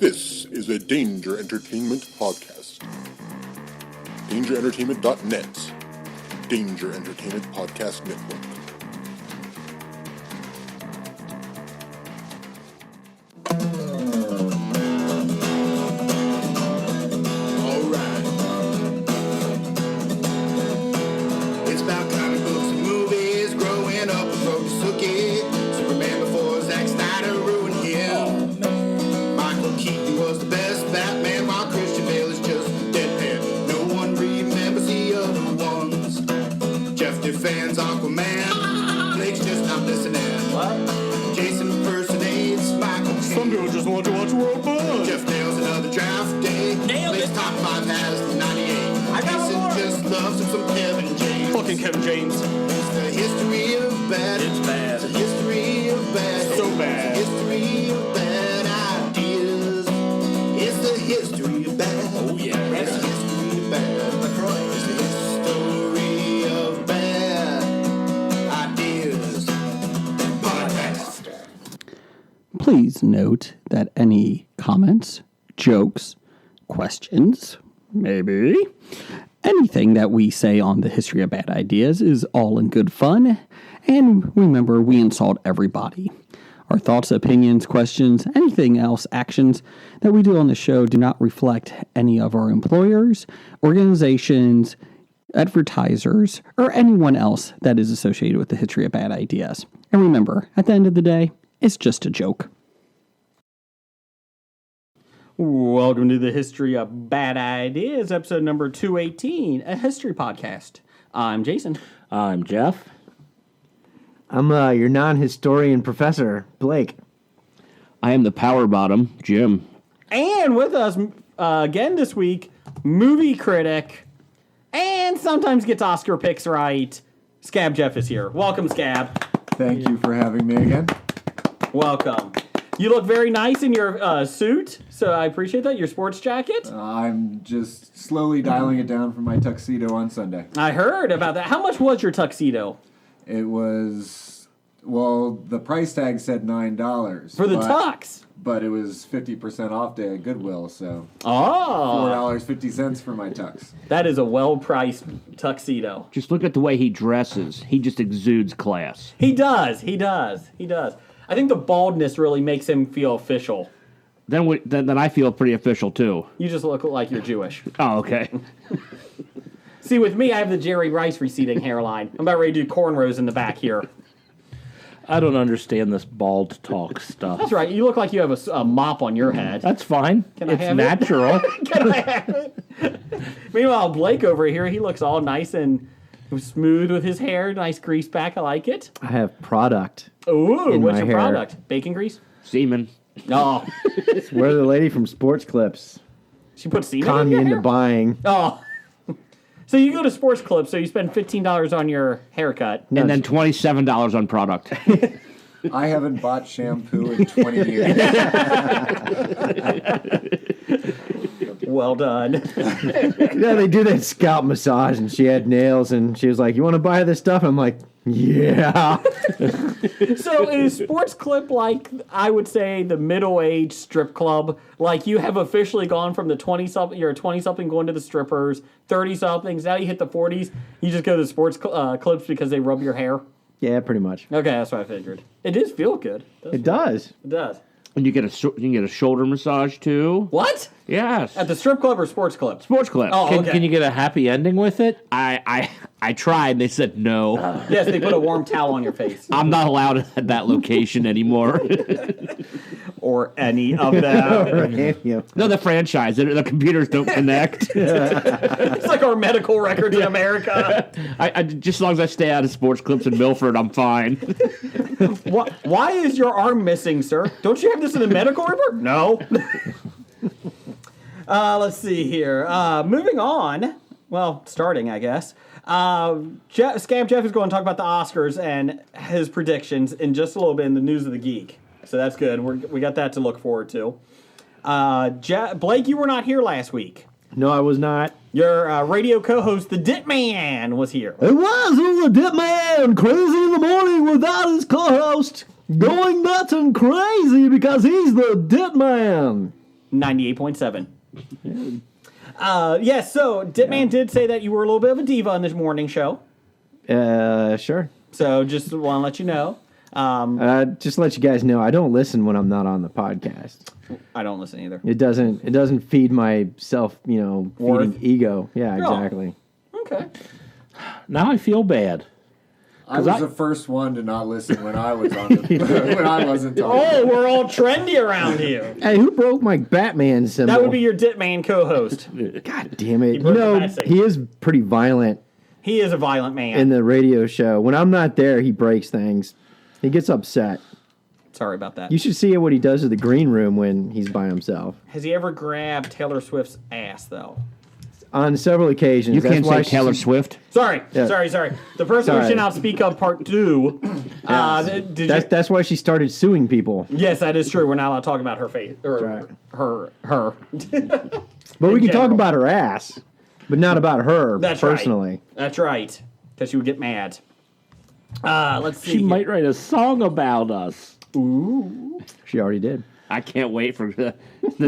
This is a Danger Entertainment podcast. DangerEntertainment.net. Danger Entertainment Podcast Network. Fans, Aquaman, Blake's just not listening. What? Jason impersonates Michael. Some people just want to watch World Buzz. Jeff nails another draft day. Nailed Blake's it. top 5 has 98. I got Jason more. just loves him some Kevin James. Fucking Kevin James. It's the history of bad. It's bad. It's the history of bad. So bad. It's the history of bad ideas. It's the history of bad. Oh, yeah. It's the history of bad. LaCroix. It's the history of bad ideas. Podcast. Please note that any comments, jokes, questions, maybe anything that we say on the history of bad ideas is all in good fun. And remember, we insult everybody. Our thoughts, opinions, questions, anything else, actions that we do on the show do not reflect any of our employers, organizations, advertisers, or anyone else that is associated with the history of bad ideas. And remember, at the end of the day, it's just a joke. Welcome to the History of Bad Ideas, episode number 218, a history podcast. I'm Jason. I'm Jeff. I'm your non-historian professor, Blake. I am the power bottom, Jim. And with us again this week, movie critic, and sometimes gets Oscar picks right, Scab Jeff is here. Welcome, Scab. Thank you for having me again. Welcome. You look very nice in your suit, so I appreciate that. Your sports jacket. I'm just slowly dialing it down from my tuxedo on Sunday. I heard about that. How much was your tuxedo? It was, well, the price tag said $9. For the tux? But it was 50% off day at Goodwill, so Oh. $4.50 for my tux. That is a well-priced tuxedo. Just look at the way he dresses. He just exudes class. He does. I think the baldness really makes him feel official. Then I feel pretty official, too. You just look like you're Jewish. Oh, okay. See, with me, I have the Jerry Rice receding hairline. I'm about ready to do cornrows in the back here. I don't understand this bald talk stuff. That's right. You look like you have a mop on your head. That's fine. Can I It's have it? natural. Can I have it? Meanwhile, Blake over here, he looks all nice and smooth with his hair. Nice grease back. I like it. I have product. Ooh, In what's my your hair. product? Bacon grease? Semen. Oh, We're the lady from Sports Clips. she put semen Con in me your into hair? buying. Oh. So you go to Sports Clips, so you spend $15 on your haircut. And then $27 on product. I haven't bought shampoo in 20 years. Well done. Yeah, they do that scalp massage, and she had nails, and she was like, "You want to buy this stuff?" I'm like, "Yeah." So is Sports Clip like, I would say, the middle-aged strip club? Like you have officially gone from the 20-something, you're a 20-something going to the strippers, 30-somethings, now you hit the 40s, you just go to the Sports Clips because they rub your hair? Yeah, pretty much. Okay, that's what I figured. It does feel good. It does. It does. And you can get a shoulder massage, too. What? Yes. At the strip club or Sports Clip? Sports Clip. Oh, okay. Can you get a happy ending with it? I tried. They said no. Yes, they put a warm towel on your face. I'm not allowed at that location anymore. Or any of them. Yeah. No, the franchise. The computers don't connect. It's like our medical records in America. I just as long as I stay out of Sports Clips in Milford, I'm fine. Why is your arm missing, sir? Don't you have this in the medical report? No. Let's see here. Moving on. Well, starting, I guess. Scab Jeff is going to talk about the Oscars and his predictions in just a little bit in the News of the Geek. So that's good. We got that to look forward to. Blake, you were not here last week. No, I was not. Your radio co-host, the Dit Man, was here. It was a Dip Man, crazy in the morning without his co-host, going nuts and crazy because he's the Dip Man. 98.7. Yes, so Ditman did say that you were a little bit of a diva on this morning show. Sure. So just want to let you know. Just to let you guys know, I don't listen when I'm not on the podcast. I don't listen either. It doesn't feed my self, feeding Worth. ego. Yeah, No. exactly. Okay. Now I feel bad. I was the first one to not listen when I was on the, when I wasn't talking. Oh, we're all trendy around here. Hey, who broke my Batman symbol? That would be your Ditman co-host. God damn it. broke the Bat He is pretty violent He is a violent man. in the radio show. When I'm not there, he breaks things. He gets upset. Sorry about that. You should see what he does to the green room when he's by himself. Has he ever grabbed Taylor Swift's ass, though? On several occasions. You That's can't why say Taylor she's- Swift. Sorry. Yeah. Sorry. The person who Sorry. should not speak of part 2. Did you? That's why she started suing people. Yes, that is true. We're not allowed to talk about her face. Or Right. her. But we can general. talk about her ass, but not about her That's personally. right. That's right. Because she would get mad. Let's see. She here. might write a song about us. She already did. I can't wait for the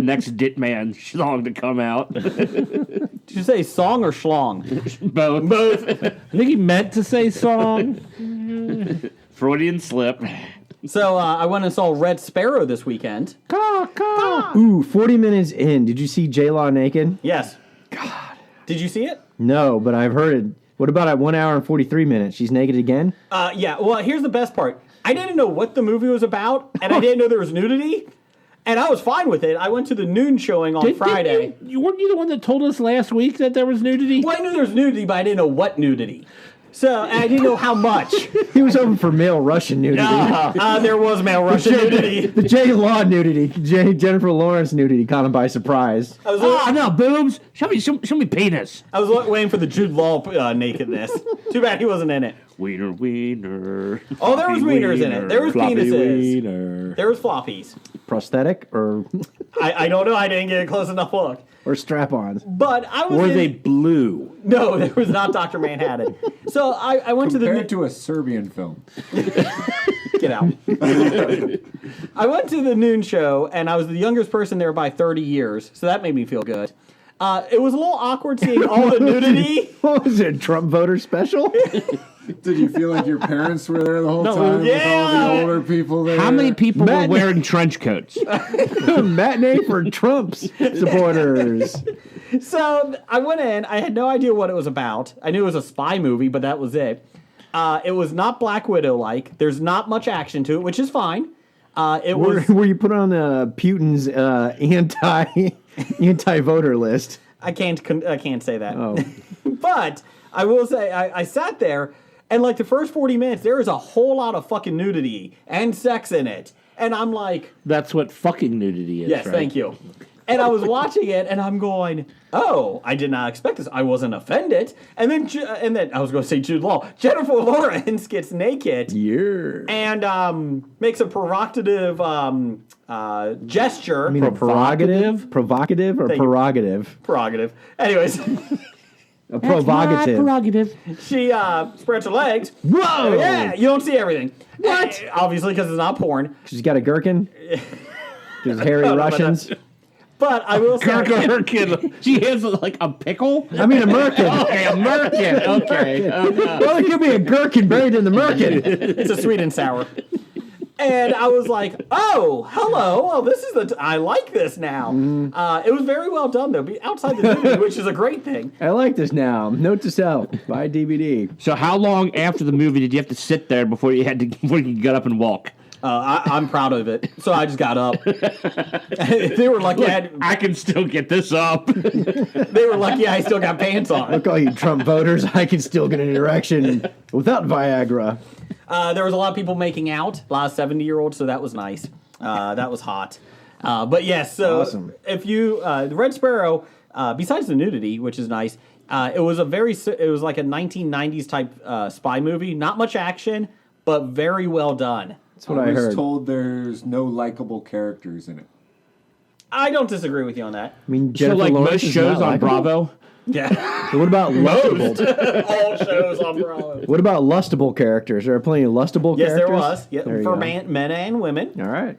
next Ditman song to come out. Did you say song or schlong? Both. I think he meant to say song. Freudian slip. So I went and saw Red Sparrow this weekend. Ooh, 40 minutes in. Did you see J-Law naked? Yes. God. Did you see it? No, but I've heard it. What about at 1 hour and 43 minutes? She's naked again? Yeah. Well, here's the best part. I didn't know what the movie was about, and I didn't know there was nudity, and I was fine with it. I went to the noon showing on Friday. You weren't you the one that told us last week that there was nudity? Well, I knew there was nudity, but I didn't know what nudity. So and I didn't know how much. He was hoping for male Russian nudity. There was male Russian nudity. The J-Law nudity. Jennifer Lawrence nudity caught him by surprise. I was, Oh no, boobs! Show me penis. I was waiting for the Jude Law nakedness. Too bad he wasn't in it. Wiener, wiener. Oh, there was wieners in it. There was Floppy penises. wiener. There was floppies. Prosthetic or I don't know. I didn't get a close enough look. strap-ons? But I was. Were in- they blue? No, there was not Dr. Manhattan. So I went Compared to to a Serbian film. get out. I went to the noon show, and I was the youngest person there by 30 years, so that made me feel good. It was a little awkward seeing all the nudity. What was it, Trump voter special? Did you feel like your parents were there the whole time with all yeah. the older people there? How many people Matt- were wearing trench coats? Matinee for Trump's supporters. So I went in. I had no idea what it was about. I knew it was a spy movie, but that was it. It was not Black Widow-like. There's not much action to it, which is fine. It was. Where you put on Putin's anti-voter list. I can't say that. Oh. But I will say I sat there, and like the first 40 minutes, there is a whole lot of fucking nudity and sex in it, and I'm like, That's what fucking nudity is. yes, right? thank you. And I was watching it, and I'm going, oh, I did not expect this. I wasn't offended. And then I was going to say Jude Law. Jennifer Lawrence gets naked Yeah. and makes a provocative gesture. I mean, a prerogative? Provocative or Thank you. prerogative? Prerogative. Anyways, A provocative. Prerogative. she spreads her legs. Whoa! Yeah, you don't see everything. What? Obviously, because it's not porn. She's got a gherkin? There's hairy know about Russians? But I will say, Gherkin. She has like a pickle. I mean, a merkin. Okay, a merkin. Okay. Well, it could be a gherkin buried in the merkin. it's a sweet and sour. And I was like, oh, hello. Well, this is I like this now. It was very well done, though, outside the movie, which is a great thing. I like this now. Note to self. Buy DVD. So how long after the movie did you have to sit there before you got up and walk? I'm proud of it. So I just got up. They were lucky I can still get this up. they were lucky I still got pants on. Look, all you Trump voters, I can still get an erection without Viagra. There was a lot of people making out, a lot of 70-year-olds, so that was nice. That was hot. But yes, so Awesome. if you the Red Sparrow, besides the nudity, which is nice, it was like a 1990s type spy movie. Not much action, but very well done. That's what I was heard. told there's no likable characters in it. I don't disagree with you on that. I mean, So Jennifer like Lawrence most is shows not on likable? Bravo, Yeah. So what about lustable? All shows on Bravo. What about lustable characters? There are plenty of lustable Yes, characters. there was. Yeah, There you for go. men and women. All right.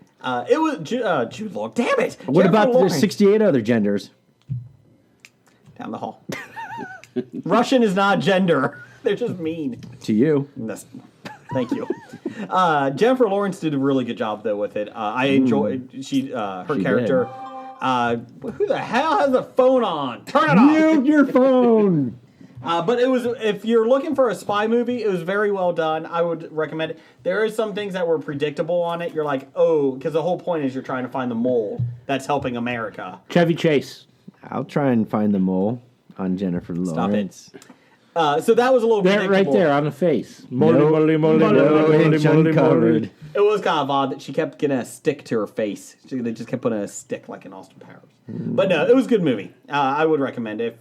It was Jude Law. Damn it! What Jennifer about the Lawrence. 68 other genders? Down the hall. Russian is not gender. They're just mean. To you. Thank you. Jennifer Lawrence did a really good job though with it. I enjoyed her She character. Who the hell has the phone on? Turn it off. Mute your phone. But it was, if you're looking for a spy movie, it was very well done. I would recommend it. There is some things that were predictable on it. You're like, oh, because the whole point is you're trying to find the mole that's helping America. Chevy Chase. I'll try and find the mole on Jennifer Lawrence. So that was a little There, predictable. right there on the face. No, it's uncovered. It was kind of odd that she kept getting a stick to her face. They just kept putting a stick like in Austin Powers. But no, it was a good movie. I would recommend it.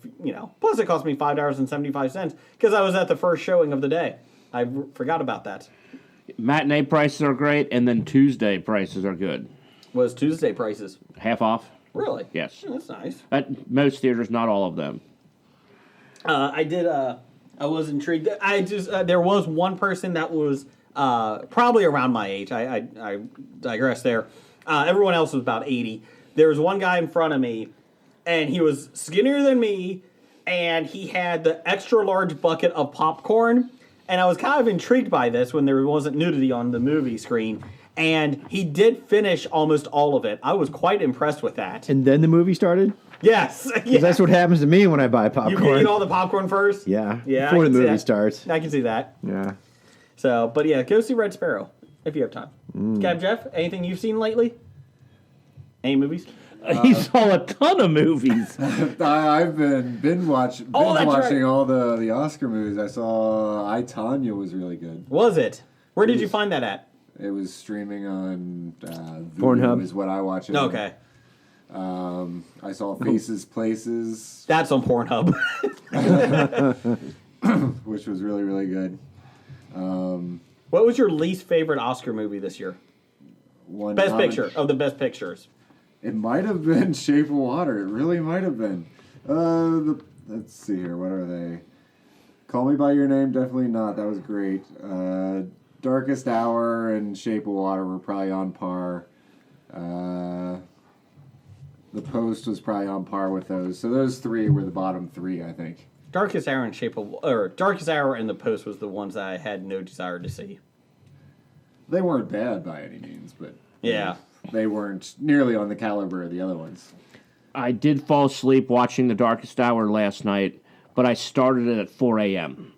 Plus, it cost me $5.75 because I was at the first showing of the day. I forgot about that. Matinee prices are great, and then Tuesday prices are good. Was Tuesday prices? Half off. Really? Yes. Oh, that's nice. At most theaters, not all of them. I did. I was intrigued. I just there was one person that was probably around my age. I digress there. Everyone else was about 80. There was one guy in front of me, and he was skinnier than me, and he had the extra large bucket of popcorn. And I was kind of intrigued by this when there wasn't nudity on the movie screen. And he did finish almost all of it. I was quite impressed with that. And then the movie started? Yes. Because that's what happens to me when I buy popcorn. You eat all the popcorn first? Yeah. Yeah. Before I the can see movie that. starts. I can see that. Yeah. So, but yeah, go see Red Sparrow if you have time. Cab Jeff, anything you've seen lately? Any movies? He saw a ton of movies. I've been binge watching that's right. all the Oscar movies. I saw I, Tonya was really good. Was it? Where did you find that at? It was streaming on Vudu Pornhub. is what I watch it. Okay. I saw Faces Places, That's on Pornhub. which was really, really good. What was your least favorite Oscar movie this year? Best picture of the best pictures. It might have been Shape of Water. It really might have been. Let's see here. What are they? Call Me by Your Name. Definitely not. That was great. Darkest Hour and Shape of Water were probably on par. The Post was probably on par with those. So those three were the bottom three, I think. Darkest Hour and Darkest Hour and The Post was the ones that I had no desire to see. They weren't bad by any means, but Yeah. they weren't nearly on the caliber of the other ones. I did fall asleep watching The Darkest Hour last night, but I started it at 4 a.m.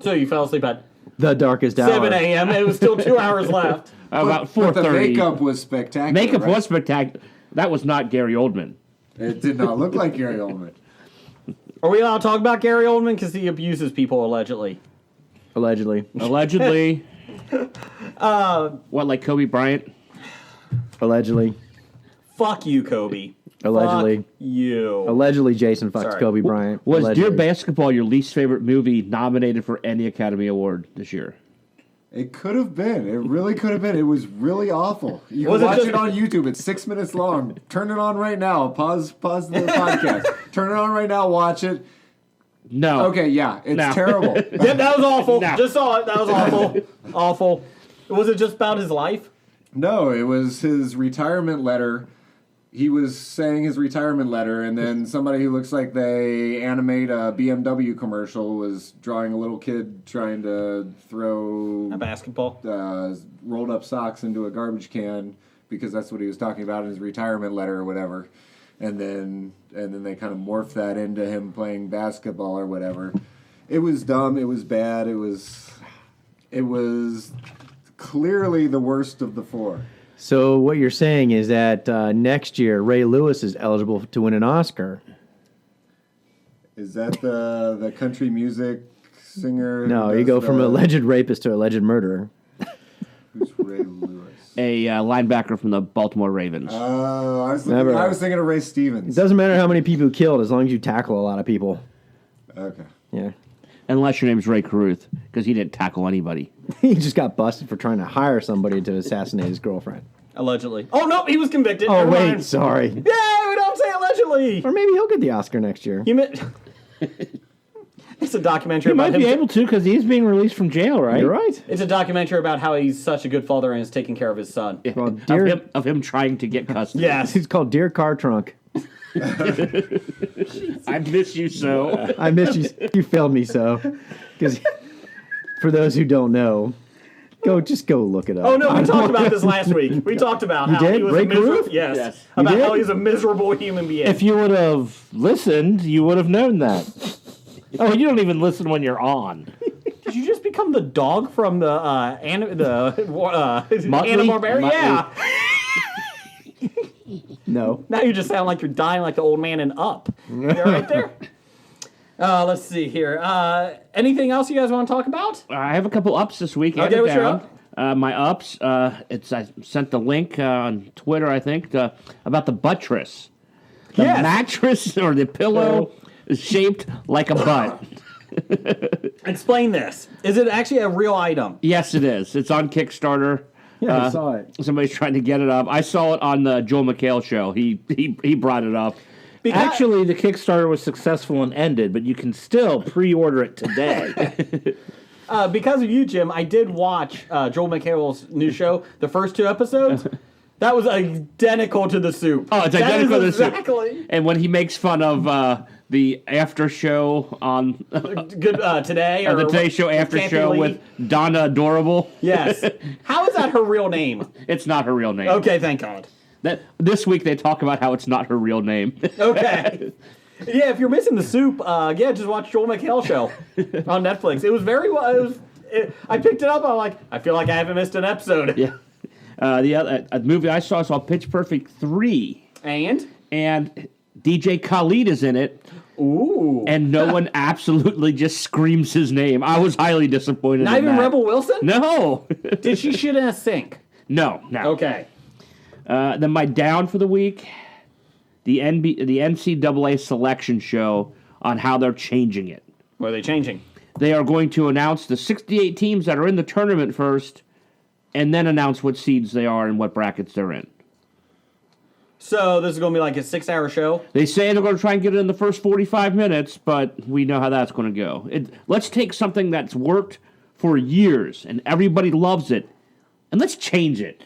So you fell asleep at The Darkest Hour. 7 a.m. It was still 2 hours left. About But the 4:30. makeup was spectacular. Makeup right? was spectacular. That was not Gary Oldman. It did not look like Gary Oldman. Are we allowed to talk about Gary Oldman? Because he abuses people, allegedly. Allegedly. Allegedly. What, like Kobe Bryant? Allegedly. Fuck you, Kobe. Allegedly. Fuck you. Allegedly, Jason fucks Sorry. Kobe Bryant. Was Allegedly. Dear Basketball your least favorite movie nominated for any Academy Award this year? It could have been. It really could have been. It was really awful. You Was can it watch just- it on YouTube. It's 6 minutes long. Turn it on right now. Pause the podcast. Turn it on right now. Watch it. No. Okay, yeah, it's No. terrible. Yeah, that was awful. No. Just saw it. That was awful. Awful. Was it just about his life? No, it was his retirement letter. He was saying his retirement letter, and then somebody who looks like they animate a BMW commercial was drawing a little kid trying to throw A basketball. rolled up socks into a garbage can because that's what he was talking about in his retirement letter or whatever. And then they kind of morphed that into him playing basketball or whatever. It was dumb. It was bad. It was clearly the worst of the four. So what you're saying is that next year Ray Lewis is eligible to win an Oscar. Is that the country music singer? No, who you does go from the- alleged rapist to alleged murderer. Who's Ray Lewis? A linebacker from the Baltimore Ravens. I was Never. thinking of Ray Stevens. It doesn't matter how many people you killed as long as you tackle a lot of people. Okay. Yeah. Unless your name's Ray Caruth, because he didn't tackle anybody. He just got busted for trying to hire somebody to assassinate his girlfriend. Allegedly. Oh, no, he was convicted. Oh, Never wait, mind. sorry. Yay, we don't say allegedly. Or maybe he'll get the Oscar next year. You meant... It's a documentary He about might him. be able to because he's being released from jail, right? You're right. It's a documentary about how he's such a good father and is taking care of his son. Well, Of dear, him trying to get custody. Yes. it's called Dear Car Trunk. I miss you so. I miss you. You failed me so. Because for those who don't know, just go look it up. Oh no, we talked about this last week. We talked about how did? he was Ray a miserable. Caruth? Yes, Yes. about You did? how he's a miserable human being. If you would have listened, you would have known that. Oh, you don't even listen when you're on. Did you just become the dog from the Anna Barbera? Muttley? Yeah. No. Now you just sound like you're dying like the old man in Up. You're right there. Let's see here. Anything else you guys want to talk about? I have a couple ups this week. Okay, what's your down. My ups. I sent the link on Twitter. I think about the buttress. The Yes. mattress or the pillow is shaped like a butt. Explain this. Is it actually a real item? Yes, it is. It's on Kickstarter. Yeah, I saw it. Somebody's trying to get it up. I saw it on the Joel McHale show. He brought it up. Because, Actually, the Kickstarter was successful and ended, but you can still pre-order it today. because of you, Jim, I did watch Joel McHale's new show, the first 2 episodes. That was identical to the soup. Oh, it's That identical is to the soup. exactly. And when he makes fun of the after show on Good today or the Today Show after Kathy show Lee. with Donna Adorable. Yes. How is that her real name? It's not her real name. Okay, thank God. This week they talk about how it's not her real name. Okay. Yeah, if you're missing the soup, just watch Joel McHale show on Netflix. It was very well. I picked it up. I'm like, I feel like I haven't missed an episode. Yeah. The other movie I saw Pitch Perfect 3. And DJ Khalid is in it. ooh, And no one absolutely just screams his name. I was highly disappointed not in even that. Rebel Wilson. No. Did she shit in a sink? No. Okay. Then my down for the week, the NCAA selection show on how they're changing it. What are they changing? They are going to announce the 68 teams that are in the tournament first, and then announce what seeds they are and what brackets they're in. So this is going to be like a 6-hour show. They say they're going to try and get it in the first 45 minutes, but we know how that's going to go. Let's take something that's worked for years and everybody loves it, and let's change it.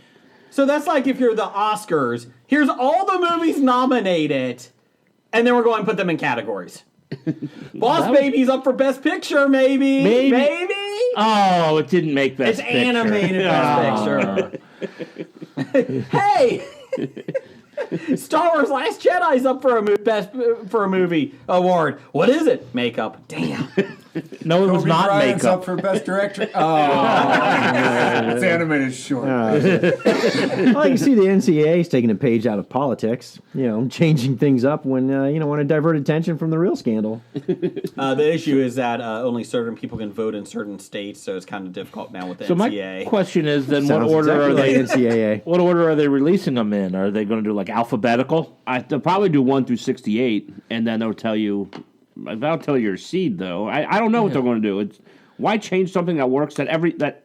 So that's like if you're the Oscars. Here's all the movies nominated, and then we're going to put them in categories. Boss Baby's up for Best Picture, maybe. Maybe. Oh, it didn't make Best It's Picture. animated Best Picture. Hey! Star Wars Last Jedi's up for a movie award. What is it? Makeup. Damn. No, it was Kobe not Bryant's makeup. up for Best Director. Oh, it's animated short. Well, you can see the NCAA is taking a page out of politics, changing things up when, want to divert attention from the real scandal. The issue is that only certain people can vote in certain states, so it's kind of difficult now with the So NCAA. my question is then, what Sounds order exactly are like they? NCAA. What order are they releasing them in? Are they going to do like alphabetical? They'll probably do 1 through 68, and then they'll tell you your seed, though. I don't know what they're going to do. Why change something that works that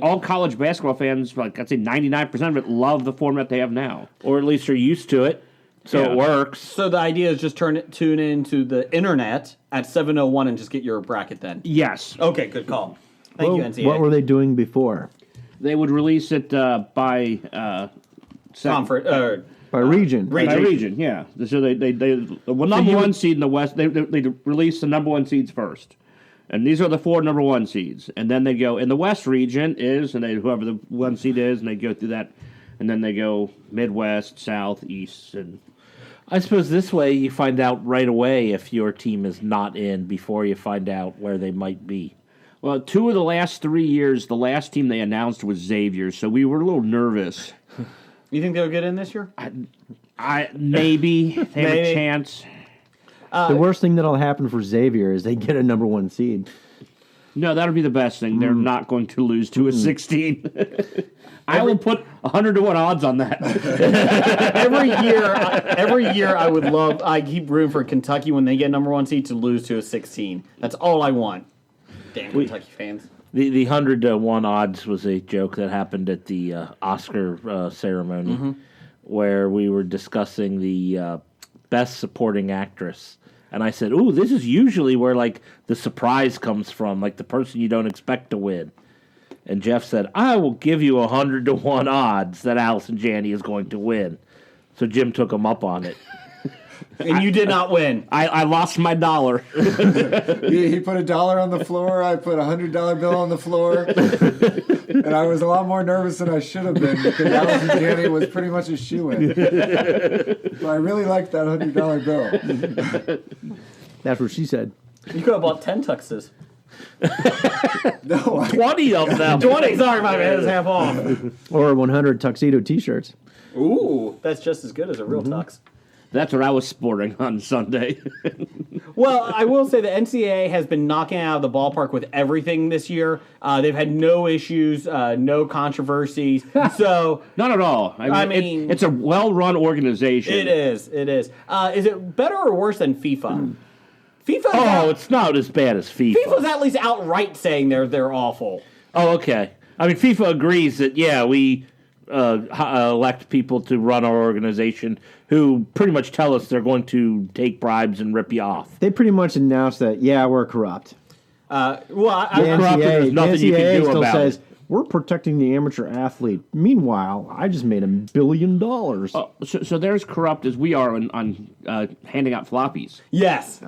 all college basketball fans, like I'd say 99% of it, love the format they have now. Or at least are used to it, so Yeah. it works. So the idea is just tune into the internet at 7:01 and just get your bracket then. Yes. Okay, good call. Thank you, NCAA. What were they doing before? They would release it by By region. By region, yeah. So they the number one seed in the West, they release the number one seeds first. And these are the 4 number one seeds. And then they go, in the West region is, and whoever the one seed is, and they go through that. And then they go Midwest, South, East, and I suppose this way you find out right away if your team is not in before you find out where they might be. well, 2 of the last 3 years, the last team they announced was Xavier, so we were a little nervous. You think they'll get in this year? I maybe they have Maybe. a chance. The worst thing that'll happen for Xavier is they get a number 1 seed. No, that'll be the best thing. They're not going to lose to a 16. I will put 100 to 1 odds on that. Every year I keep rooting for Kentucky when they get number 1 seed to lose to a 16. That's all I want. Damn Kentucky fans. The 100 to 1 odds was a joke that happened at the Oscar ceremony, where we were discussing the best supporting actress And I said, ooh, this is usually where, like, the surprise comes from, like the person you don't expect to win. And Jeff said, I will give you 100-1 odds that Allison Janney is going to win. So Jim took him up on it. And you did not win. I lost my $1. He put $1 on the floor. I put $100 bill on the floor. And I was a lot more nervous than I should have been because Allison Janney was pretty much a shoo-in. So I really liked that $100 bill. That's what she said. You could have bought 10 tuxes. No, 20 of them. 20, sorry, my man, it's half off. Or 100 tuxedo T-shirts. Ooh, that's just as good as a real tux. That's what I was sporting on Sunday. Well, I will say the NCAA has been knocking out of the ballpark with everything this year. They've had no issues, no controversies. So Not at all. I mean- it's a well-run organization. it is. Is it better or worse than FIFA? FIFA. Oh, it's not as bad as FIFA. FIFA's at least outright saying they're awful. Oh, okay. I mean, FIFA agrees that, yeah, we elect people to run our organization who pretty much tell us they're going to take bribes and rip you off. They pretty much announced that, yeah, we're corrupt. Well, The corrupt and there's nothing you can NCAA do still about says, it. we're protecting the amateur athlete. Meanwhile, I just made $1 billion. So they're as corrupt as we are on handing out floppies. yes.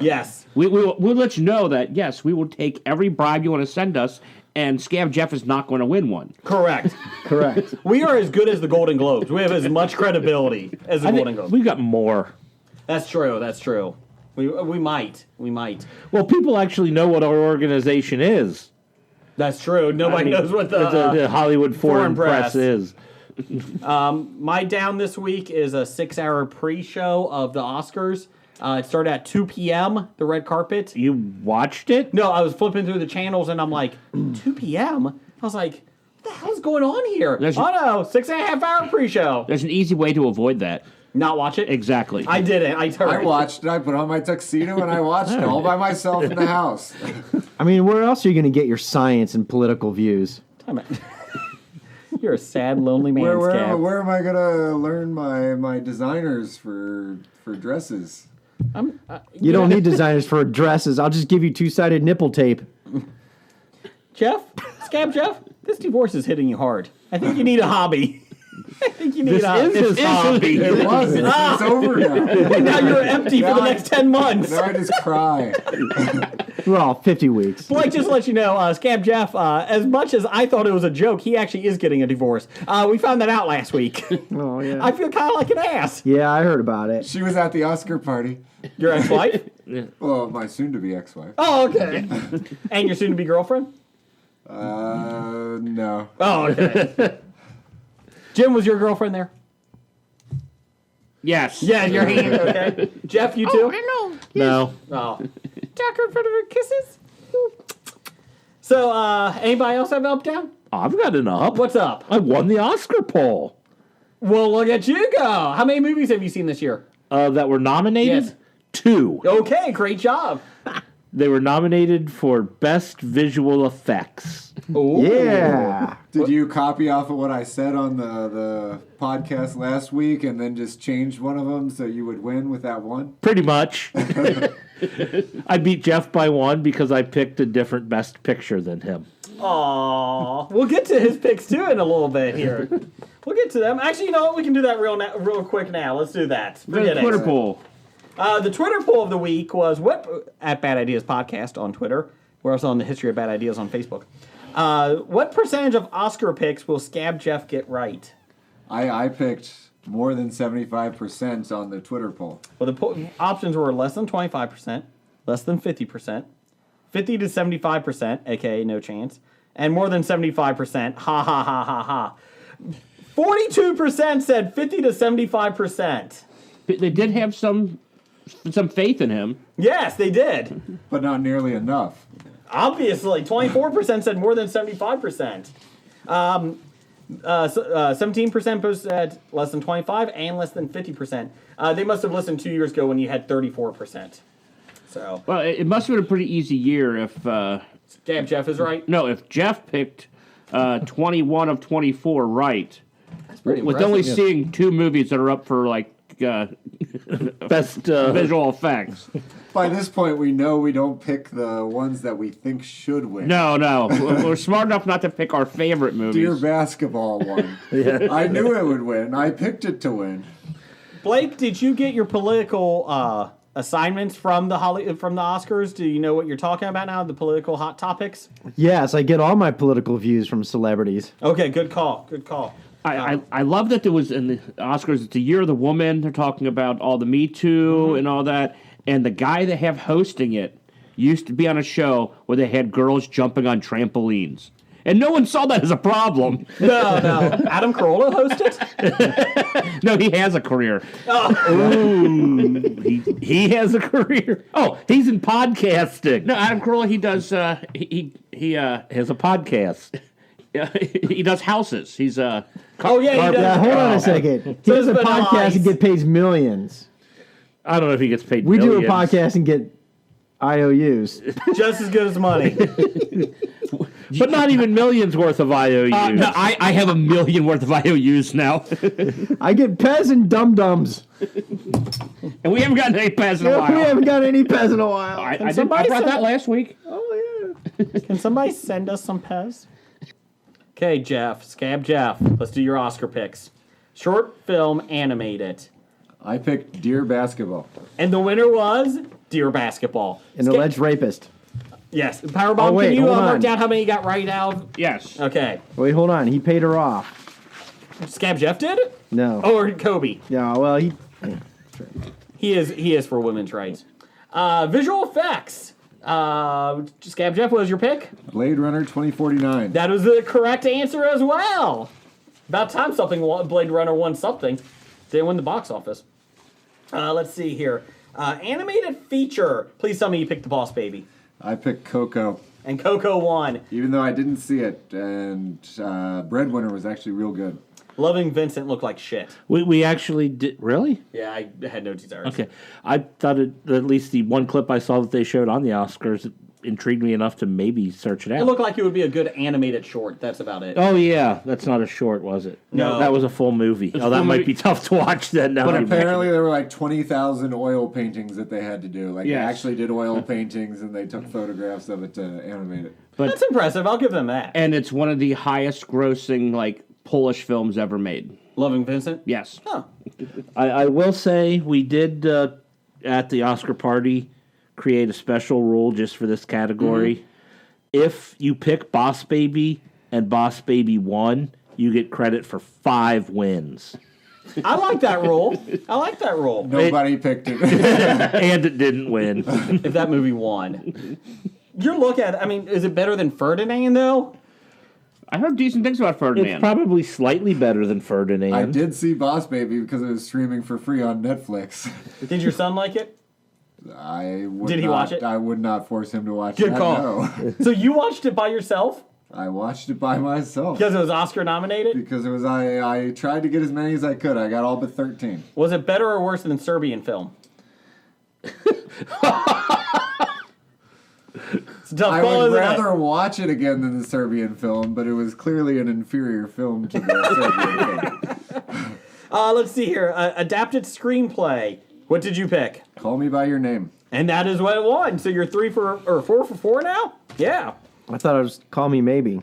We'll let you know that, yes, we will take every bribe you want to send us, and Scab Jeff is not going to win one. Correct. Correct. We are as good as the Golden Globes. We have as much credibility as the Golden Globes. We got more. That's true. We might. Well, people actually know what our organization is. That's true. Nobody knows what The Hollywood Foreign Press is. My down this week is a 6-hour pre-show of the Oscars. It started at 2 p.m., the red carpet. You watched it? No, I was flipping through the channels and I'm like, 2 p.m.? I was like, what the hell's going on here? There's- Oh no, 6.5-hour pre-show. There's an easy way to avoid that. Not watch it? Exactly. I didn't. I watched it. I put on my tuxedo and I watched it all by myself in the house. I mean, where else are you going to get your science and political views? Time out. You're a sad, lonely man's cat. Where am I gonna learn my designers for dresses? You don't need designers for dresses. I'll just give you 2-sided nipple tape. Scab Jeff, this divorce is hitting you hard. I think you need a hobby. I think you need a hobby. This is his hobby. It was. It's over now. And now you're empty for the Now I- next 10 months. Now I just cry. Well, 50 weeks. Blake, just to let you know, Scab Jeff, as much as I thought it was a joke, he actually is getting a divorce. We found that out last week. Oh, yeah. I feel kind of like an ass. Yeah, I heard about it. She was at the Oscar party. Your ex-wife? Well, my soon-to-be ex-wife. Oh, okay. And your soon-to-be girlfriend? No. Oh, okay. Jim, was your girlfriend there? Yes. Yeah, your hand, okay. Jeff, you too? No. Oh. Talk in front of her kisses. So, anybody else have an up down? I've got an up. What's up? I won the Oscar poll. Well, look at you go. How many movies have you seen this year? That were nominated? Yes. 2. Okay, great job. They were nominated for Best Visual Effects. Ooh. Yeah. Did you copy off of what I said on the podcast last week and then just change one of them so you would win with that one? Pretty much. I beat Jeff by 1 because I picked a different Best Picture than him. Aw. We'll get to his picks too in a little bit here. We'll get to them. Actually, you know what? We can do that real quick now. Let's do that. Forget The it. Twitter poll. The Twitter poll of the week was at Bad Ideas Podcast on Twitter. We're also on the History of Bad Ideas on Facebook. What percentage of Oscar picks will Scab Jeff get right? I picked more than 75% on the Twitter poll. Well, the options were less than 25%, less than 50%, 50 to 75%, aka no chance, and more than 75%, ha ha ha ha ha. 42% said 50 to 75%. They did have some faith in him. Yes, they did. But not nearly enough. Obviously, 24% said more than 75%. 17% said less than 25 and less than 50%. They must have listened 2 years ago when you had 34%. So, Well, it must have been a pretty easy year if Scab Jeff is right. if Jeff picked 21 of 24 right, Pretty with impressive. only seeing 2 movies that are up for like Best visual effects. by this point, we know we don't pick the ones that we think should win. No, we're smart enough not to pick our favorite movies. Dear Basketball won. I knew it would win. I picked it to win. Blake, did you get your political assignments from the Oscars? Do you know what you're talking about now? The political hot topics? Yes, I get all my political views from celebrities. Okay, good call. Good call. I love that there was in the Oscars, it's the Year of the Woman. They're talking about all the Me Too and all that. And the guy they have hosting it used to be on a show where they had girls jumping on trampolines. And no one saw that as a problem. No. Adam Carolla hosted? No, he has a career. He has a career. Oh, he's in podcasting. No, Adam Carolla, he does, he has a podcast. he does houses. He's Oh, yeah, he does. Hold on a second. He So has a it's Vanilla podcast Ice. and get paid millions. I don't know if he gets paid We millions. do a podcast and get IOUs. Just as good as money. But not even millions worth of IOUs. no, I have $1 million worth of IOUs now. I get Pez and Dum Dums. And we haven't gotten any Pez in a while. We haven't got any Pez in a while. I brought somebody that send- last week. Can somebody send us some Pez? Okay, Scab Jeff, let's do your Oscar picks. Short film animated. I picked Dear Basketball. And the winner was Dear Basketball. An alleged rapist. Yes. Powerbomb, Oh, wait, can you hold work on. down how many you got right out? Yes. Okay. Wait, hold on. He paid her off. Scab Jeff did? No. Or Kobe? Yeah, well, he... He is for women's rights. Visual effects. Scab Jeff, what was your pick? Blade Runner 2049. That was the correct answer as well. About time Blade Runner won something. Didn't win the box office. Let's see here. Animated feature. Please tell me you picked The Boss Baby. I picked Coco. And Coco won. Even though I didn't see it, and Breadwinner was actually real good. Loving Vincent looked like shit. We actually did. Really? Yeah, I had no desires. Okay. I thought at least the one clip I saw that they showed on the Oscars intrigued me enough to maybe search it out. It looked like it would be a good animated short. That's about it. Oh, yeah. That's not a short, was it? No. That was a full movie. Oh, that full might movie. be tough to watch then. Now But that you mention apparently there were like 20,000 oil paintings that they had to do. Like Yes. they actually did oil paintings and they took photographs of it to animate it. That's impressive. I'll give them that. And it's one of the highest grossing, Polish films ever made. Loving Vincent? Yes. Huh. I will say we did, at the Oscar party, create a special rule just for this category. If you pick Boss Baby and Boss Baby won, you get credit for 5 wins. I like that rule. I like that rule. Nobody picked it. And it didn't win. If that movie won. Your look at it, I mean, is it better than Ferdinand, though? I heard decent things about Ferdinand. It's probably slightly better than Ferdinand. I did see Boss Baby because it was streaming for free on Netflix. Did your son like it? I would Did he not, watch it? I would not force him to watch Good that. call. No. So you watched it by yourself? I watched it by myself. Because it was Oscar nominated? Because it was I tried to get as many as I could. I got all but 13. Was it better or worse than Serbian film? It's a tough I call, would isn't rather it? watch it again than the Serbian film, but it was clearly an inferior film to the Serbian film. Let's see here. Adapted screenplay. What did you pick? Call Me By Your Name. And that is what it won. So you're 4 for 4 now? Yeah. I thought it was Call Me Maybe.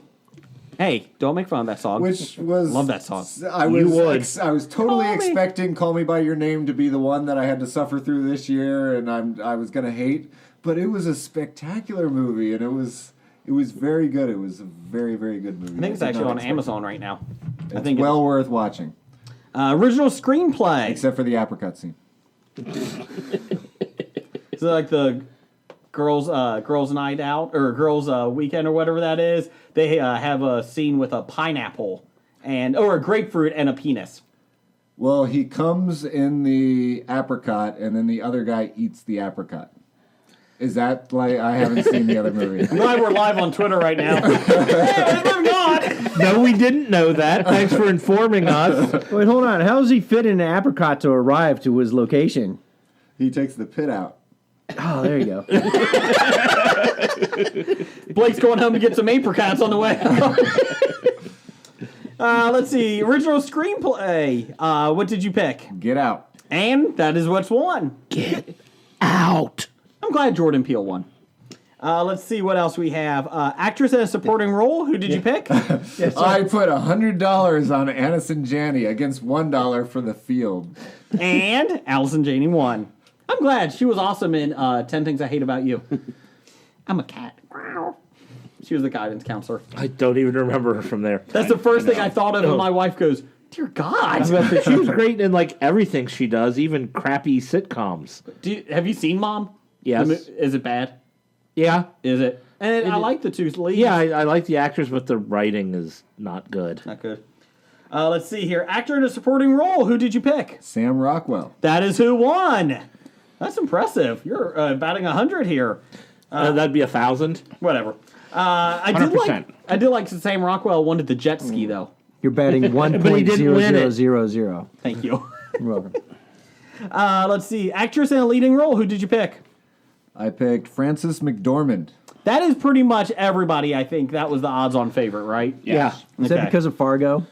Hey, don't make fun of that song. Which was Love that song. I You was would. I was totally Call me. expecting "Call Me by Your Name" to be the one that I had to suffer through this year, and I was gonna hate. But it was a spectacular movie, and it was very good. It was a very, very good movie. I think it's did actually not on expect Amazon right now. it. I It's think well worth watching, original screenplay. except for the apricot scene. So like the girls night out or girls weekend or whatever that is. They have a scene with a pineapple or a grapefruit and a penis. Well, he comes in the apricot, and then the other guy eats the apricot. Is that like I haven't seen the other movie? Glad we're live on Twitter right now. Hey, moving on. No, we didn't know that. Thanks for informing us. Wait, hold on. How does he fit in an apricot to arrive to his location? He takes the pit out. Oh, there you go. Blake's going home to get some apricots on the way. Let's see. Original screenplay. What did you pick? Get out. And that is what's won. Out. I'm glad Jordan Peele won. Let's see what else we have. Actress in a supporting role. Who did you pick? I put $100 on Addison Janney against $1 for The Field. And Allison Janney won. I'm glad. She was awesome in 10 Things I Hate About You. I'm a cat. She was the guidance counselor. I don't even remember her from there. That's the first thing I thought of when my wife goes, "Dear God." She was great in like everything she does, even crappy sitcoms. Have you seen Mom? Yes. Is it bad? Yeah. Is it? And I like the two leads. Yeah, I like the actors, but the writing is not good. Not good. Let's see here. Actor in a supporting role. Who did you pick? Sam Rockwell. That is who won. That's impressive. You're batting 100 here. That'd be 1,000. Whatever. I 100%. did like Sam Rockwell wanted the jet ski though. You're batting he didn't win it. 1.0000. Thank you. You're welcome. Let's see. Actress in a leading role. Who did you pick? I picked Frances McDormand. That is pretty much everybody. I think that was the odds-on favorite, right? Yes. Is that Okay. because of Fargo?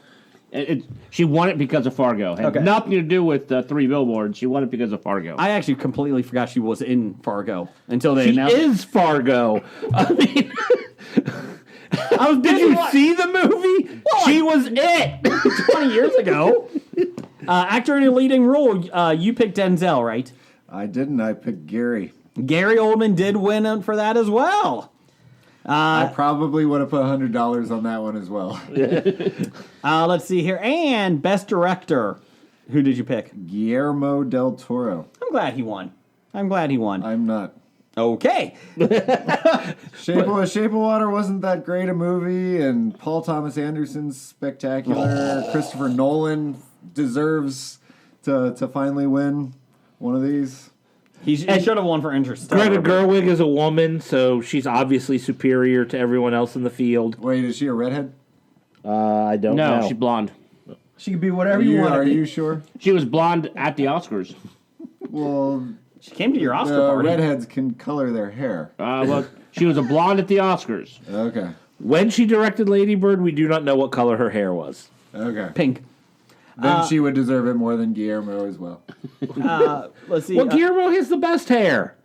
She won it because of Fargo. Had Okay. nothing to do with Three Billboards. She won it because of Fargo. I actually completely forgot she was in Fargo until they She announced it. is Fargo. I mean, I was did you see the movie? She was it. 20 years ago. Actor in a leading role. You picked Denzel, right? I didn't. I picked Gary. Gary Oldman did win for that as well. I probably would have put $100 on that one as well. Let's see here. And Best Director. Who did you pick? Guillermo del Toro. I'm glad he won. I'm not. Okay. Shape of Water wasn't that great a movie, and Paul Thomas Anderson's spectacular. Christopher Nolan deserves to finally win one of these. He should have won for Interstellar. Greta Gerwig is a woman, so she's obviously superior to everyone else in the field. Wait, is she a redhead? I don't know. No, she's blonde. She could be whatever you want. Are you sure? She was blonde at the Oscars. Well, She came to your Oscar party. redheads can color their hair. Well, she was a blonde at the Oscars. Okay. When she directed Lady Bird, we do not know what color her hair was. Okay. Pink. Then she would deserve it more than Guillermo as well. Let's see. Well, Guillermo has the best hair.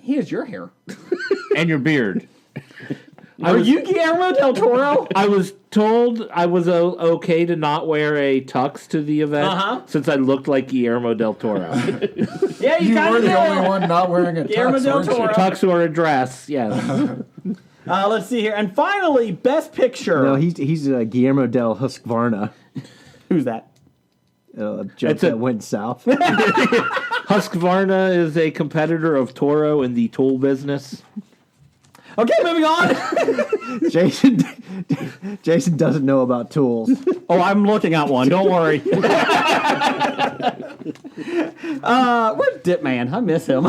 He has your hair. And your beard. Are you Guillermo del Toro? I was told I was okay to not wear a tux to the event since I looked like Guillermo del Toro. Yeah, You kind were of the only one not wearing a Guillermo tux, del weren't you? Toro. Tux or a dress, yes. Let's see here. And finally, Best Picture. No, he's Guillermo del Husqvarna. Who's that? Joke It's a- that went south. Husqvarna is a competitor of Toro in the tool business. Okay, moving on. Jason doesn't know about tools. Oh, I'm looking at one. Don't worry. Where's Dip Man? I miss him.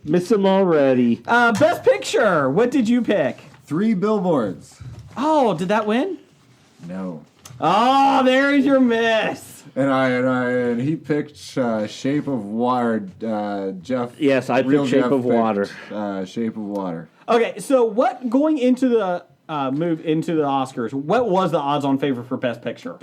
Miss him already. Best Picture. What did you pick? 3 Billboards. Oh, did that win? No. Oh, there's your miss. And he picked Shape of Water. Jeff. Yes, I Real picked Shape Jeff of picked, Water. Shape of Water. Okay, so what going into the move into the Oscars? What was the odds-on favorite for Best Picture?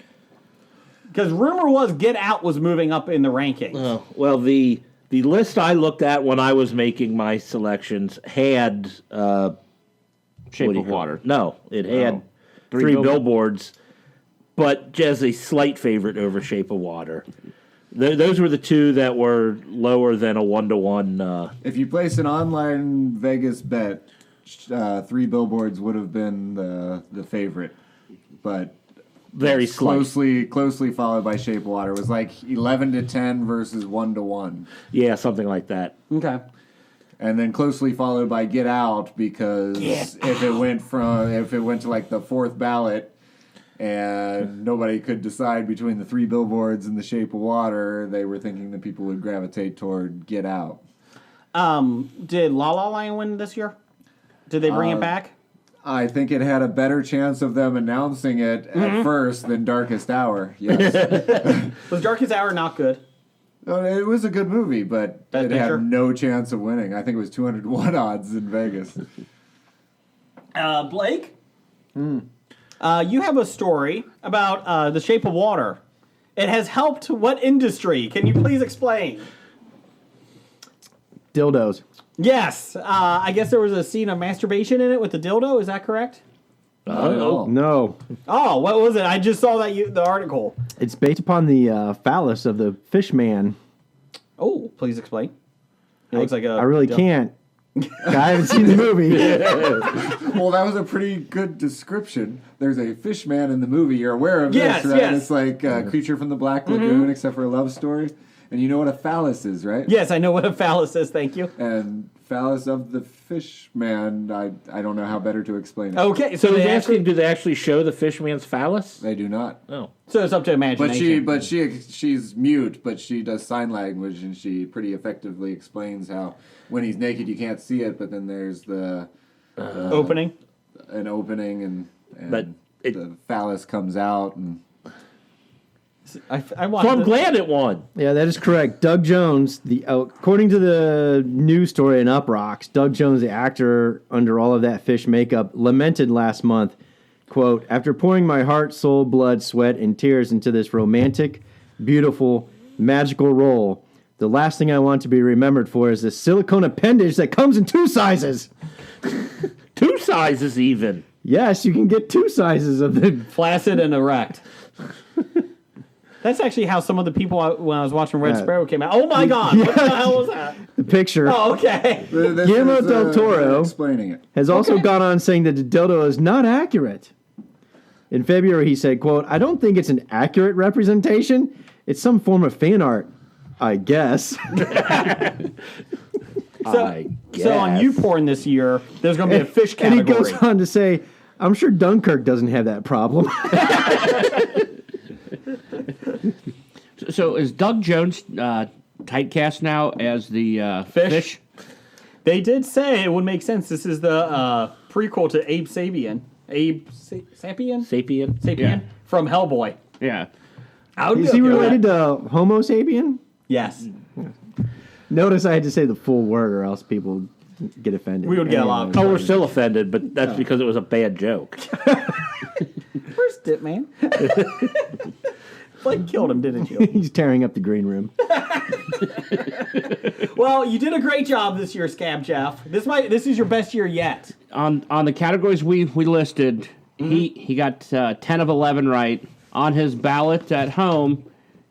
Because rumor was Get Out was moving up in the rankings. Oh, well, the list I looked at when I was making my selections had Shape what do you of call Water. it? No, it had Three three Billboards. billboards, but as a slight favorite over Shape of Water. Those were the two that were lower than a 1-to-1. If you place an online Vegas bet, 3 Billboards would have been the favorite, but Very slight. closely followed by Shape of Water. It was like 11-10 versus 1-1, Yeah, something like that. Okay. and then closely followed by Get Out because if it went to like the fourth ballot. And nobody could decide between the 3 Billboards and the Shape of Water. They were thinking that people would gravitate toward Get Out. Did La La Land win this year? Did they bring it back? I think it had a better chance of them announcing it at first than Darkest Hour. Yes. Was Darkest Hour not good? It was a good movie, but Best it Picture? had no chance of winning. I think it was 201 odds in Vegas. Blake? You have a story about The Shape of Water. It has helped what industry? Can you please explain? dildos. Yes. I guess there was a scene of masturbation in it with the dildo. Is that correct? No. Oh, what was it? I just saw the article. It's based upon the phallus of the fish man. Oh, please explain. It looks like a. I really can't. I haven't seen the movie. Well, that was a pretty good description. There's a fish man in the movie. You're aware of Yes, this, right? yes. It's like Creature from the Black Lagoon, except for a love story. And you know what a phallus is, right? Yes, I know what a phallus is. Thank you. And phallus of the fish man, I don't know how better to explain it. Okay, So so he's they asking, do they actually show the fish man's phallus? They do not. Oh. so it's up to imagination. But she's mute, but she does sign language, and she pretty effectively explains how when he's naked you can't see it, but then there's the Opening. an opening, and But it- the phallus comes out, and I So I'm wanted glad it won. Yeah, that is correct. Doug Jones, according to the news story in Uprocks, Doug Jones, the actor under all of that fish makeup, lamented last month, quote, "After pouring my heart, soul, blood, sweat, and tears into this romantic, beautiful, magical role, the last thing I want to be remembered for is this silicone appendage that comes in 2 sizes." 2 sizes even. Yes, you can get 2 sizes of the... flaccid and erect. That's actually how some of the people when I was watching Red Yeah. Sparrow came out. Oh my God! What the hell was that? the picture. Oh, okay. this Guillermo is, del Toro explaining it. has also gone on saying that the dildo is not accurate. In February, he said, quote, "I don't think it's an accurate representation. It's some form of fan art, I guess." So on YouPorn this year, there's going to be a fish And he category. goes on to say, "I'm sure Dunkirk doesn't have that problem." So is Doug Jones typecast now as the fish? They did say it would make sense. This is the prequel to Abe Sapien. Sapien? Sapien? Yeah. From Hellboy. Yeah. I would Is be he okay with related that. to Homo sapien? Yes. Notice I had to say the full word or else people get offended. We would get a lot of- Oh, we're still offended, but that's because it was a bad joke. Where's Dip Man? Like killed him, didn't you? He's tearing up the green room. Well, you did a great job this year, Scab Jeff. This is your best year yet. On the categories we listed, he got 10 of 11 right. On his ballot at home,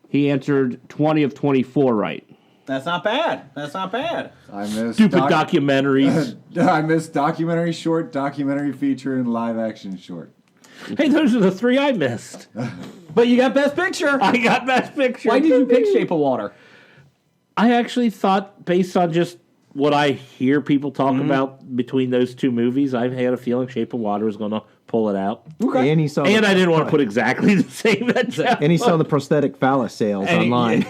he answered 20 of 24 right. That's not bad. That's not bad. I missed Stupid documentaries. I missed documentary short, documentary feature, and live action short. Hey, those are the 3 I missed. But you got Best Picture. I got Best Picture. Why did you pick Shape of Water? I actually thought, based on just what I hear people talk about between those 2 movies, I had a feeling Shape of Water was going to pull it out. Okay. And he saw And I didn't want to put exactly the same at Jeff. And he saw the prosthetic phallus sales And he- online.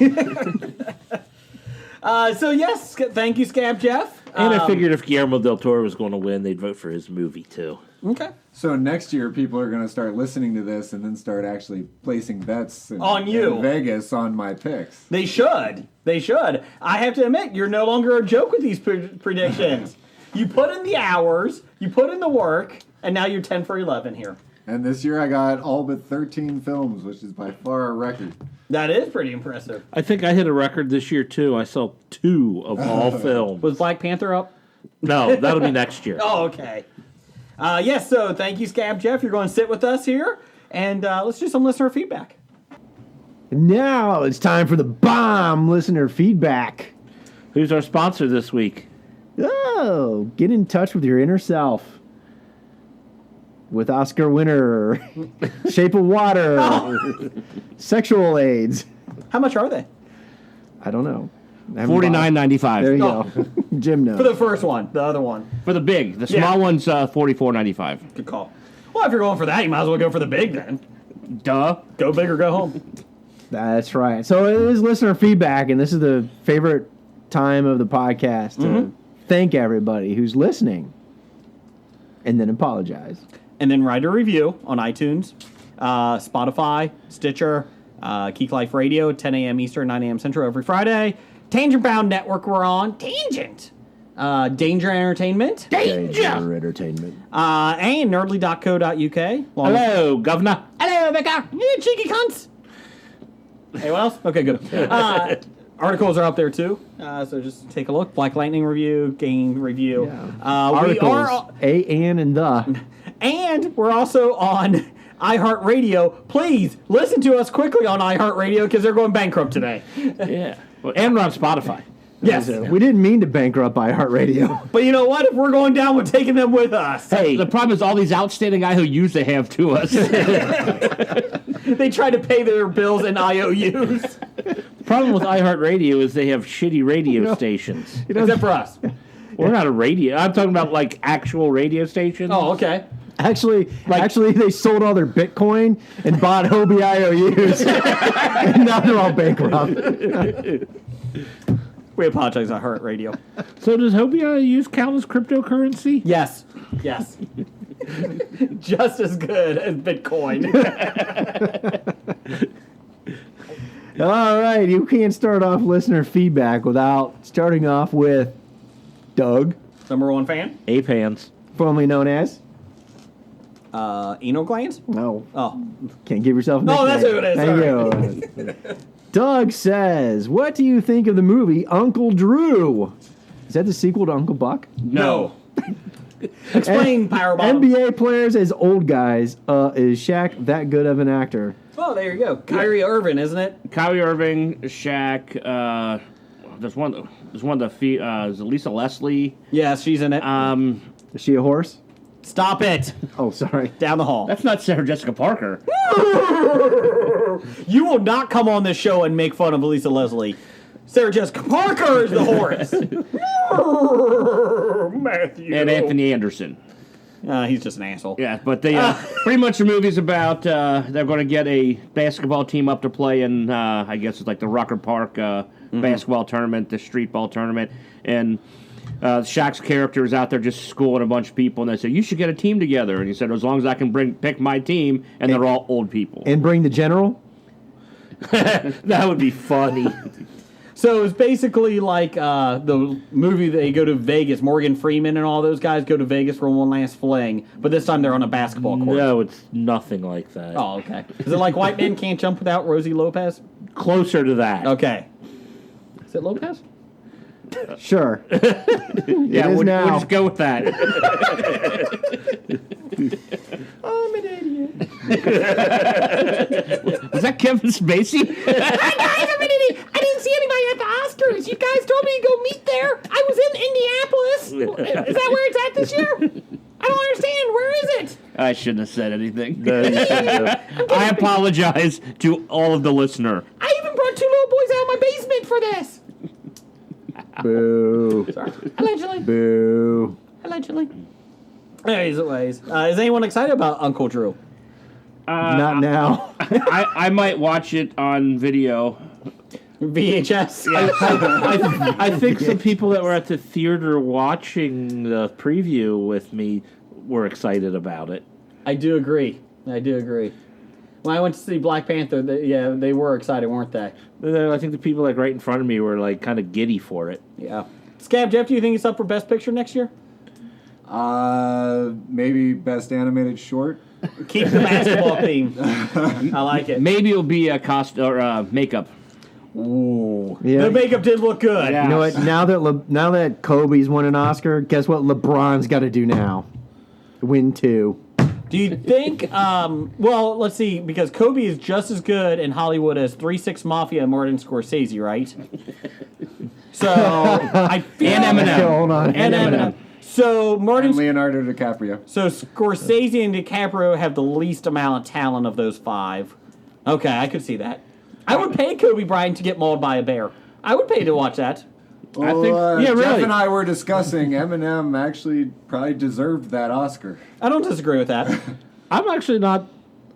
So yes, thank you, Scab Jeff. And I figured if Guillermo del Toro was going to win, they'd vote for his movie, too. Okay. So next year, people are going to start listening to this and then start actually placing bets On you. in Vegas on my picks. They should. They should. I have to admit, you're no longer a joke with these predictions. You put in the hours, you put in the work, and now you're 10 for 11 here. And this year, I got all but 13 films, which is by far a record. That is pretty impressive. I think I hit a record this year, too. I saw 2 of all films. Was Black Panther up? No, that'll be next year. Oh, okay. Yes, so thank you, Scab Jeff. You're going to sit with us here, and let's do some listener feedback. Now it's time for the bomb listener feedback. Who's our sponsor this week? Oh, get in touch with your inner self. With Oscar winner, Shape of Water, Sexual AIDS. How much are they? I don't know. I haven't bought it. $49.95 There you go. Jim knows. For the first one, the other one. for the big. The small Yeah. one's $44.95. Good call. Well, if you're going for that, you might as well go for the big then. Duh. Go big or go home. That's right. So it is listener feedback, and this is the favorite time of the podcast to thank everybody who's listening and then apologize. And then write a review on iTunes, Spotify, Stitcher, Geek Life Radio, 10 a.m. Eastern, 9 a.m. Central every Friday. Tangent Bound Network we're on. Tangent. Danger Entertainment. Danger Entertainment. And nerdly.co.uk. Hello, Governor. Hello, Becca. You cheeky cunts. Anyone else? Okay, good. Articles are up there too, so just take a look. Black Lightning review, Game review. Articles, and the. And we're also on iHeartRadio. Please listen to us quickly on iHeartRadio because they're going bankrupt today. Yeah. And we're on Spotify. Yes. We didn't mean to bankrupt iHeartRadio. But you know what? If we're going down, we're taking them with us. Hey, The problem is all these outstanding IOUs they have to us. They try to pay their bills in IOUs. the problem with iHeartRadio is they have shitty radio stations. Except for us. We're not a radio. I'm talking about like actual radio stations. Oh, okay. Actually, they sold all their Bitcoin and bought Hobie IOUs. And now they're all bankrupt. We apologize, iHeartRadio. So does Hobie use count as cryptocurrency? Yes. Yes. Just as good as Bitcoin. All right, you can't start off listener feedback without starting off with Doug, Number one fan? Ape hands. formerly known as. Anal glands? No, Oh. can't give yourself a nickname. Oh, that's who it is. Thank you. Doug says, "What do you think of the movie Uncle Drew? Is that the sequel to Uncle Buck? No. Explain, Powerbomb. NBA players as old guys. Is Shaq that good of an actor? Oh, there you go. Kyrie Irving, isn't it? Kyrie Irving, Shaq. There's one of the is it Lisa Leslie? Yeah, she's in it. Is she a horse? Stop it. Oh, sorry. Down the hall. That's not Sarah Jessica Parker. You will not come on this show and make fun of Lisa Leslie. Sarah Jessica Parker is the horse. Matthew. And Anthony Anderson. He's just an asshole. Yeah, but they pretty much the movie's about they're going to get a basketball team up to play in I guess it's like the Rocker Park basketball tournament, the street ball tournament, and Shaq's character is out there just schooling a bunch of people, and they say you should get a team together, and he said as long as I can pick my team, and they're all old people. And bring the general? That would be funny. So it's basically like the movie they go to Vegas. Morgan Freeman and all those guys go to Vegas for one last fling, but this time they're on a basketball court. No, it's nothing like that. Oh, okay. Is it like White Men Can't Jump Without Rosie Lopez? Closer to that. Okay. Is it Lopez? Sure. Yeah, we'll just go with that. I'm an idiot. Was that Kevin Spacey? Guys, I'm an idiot. I didn't see anybody at the Oscars. You guys told me to go meet there. I was in Indianapolis. Is that where it's at this year? I don't understand. Where is it? I shouldn't have said anything. No, you shouldn't have. I apologize to all of the listener. I even brought two little boys out of my basement for this. Boo. Sorry. Allegedly. Boo. Allegedly. Anyways, is anyone excited about Uncle Drew? Not now. I might watch it on video. VHS. I think the people that were at the theater watching the preview with me were excited about it. I do agree. When I went to see Black Panther, they were excited, weren't they? I think the people like right in front of me were like kind of giddy for it. Yeah. Scab Jeff, do you think it's up for Best Picture next year? Maybe best animated short. Keep the basketball theme. I like it. Maybe it'll be a cost or makeup. Ooh. Yeah. The makeup did look good. Yeah. You know what? Now that Kobe's won an Oscar, guess what LeBron's got to do now? Win 2. Do you think? Well, let's see, because Kobe is just as good in Hollywood as 3 6 Mafia and Martin Scorsese, right? So I feel And Eminem. Hold on. And Eminem. So And Leonardo DiCaprio. So Scorsese and DiCaprio have the least amount of talent of those 5. Okay, I could see that. I would pay Kobe Bryant to get mauled by a bear. I would pay to watch that. Well, yeah, Jeff really. and I were discussing Eminem actually probably deserved that Oscar. I don't disagree with that. I'm actually not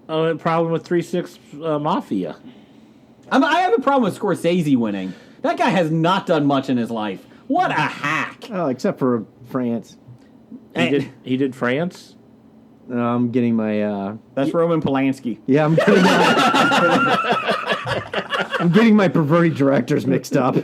a problem with 3-6 Mafia. I have a problem with Scorsese winning. That guy has not done much in his life. What a hack! Oh, except for France. He did France. I'm getting my. That's Roman Polanski. Yeah, I'm getting my. I'm getting my perverted directors mixed up.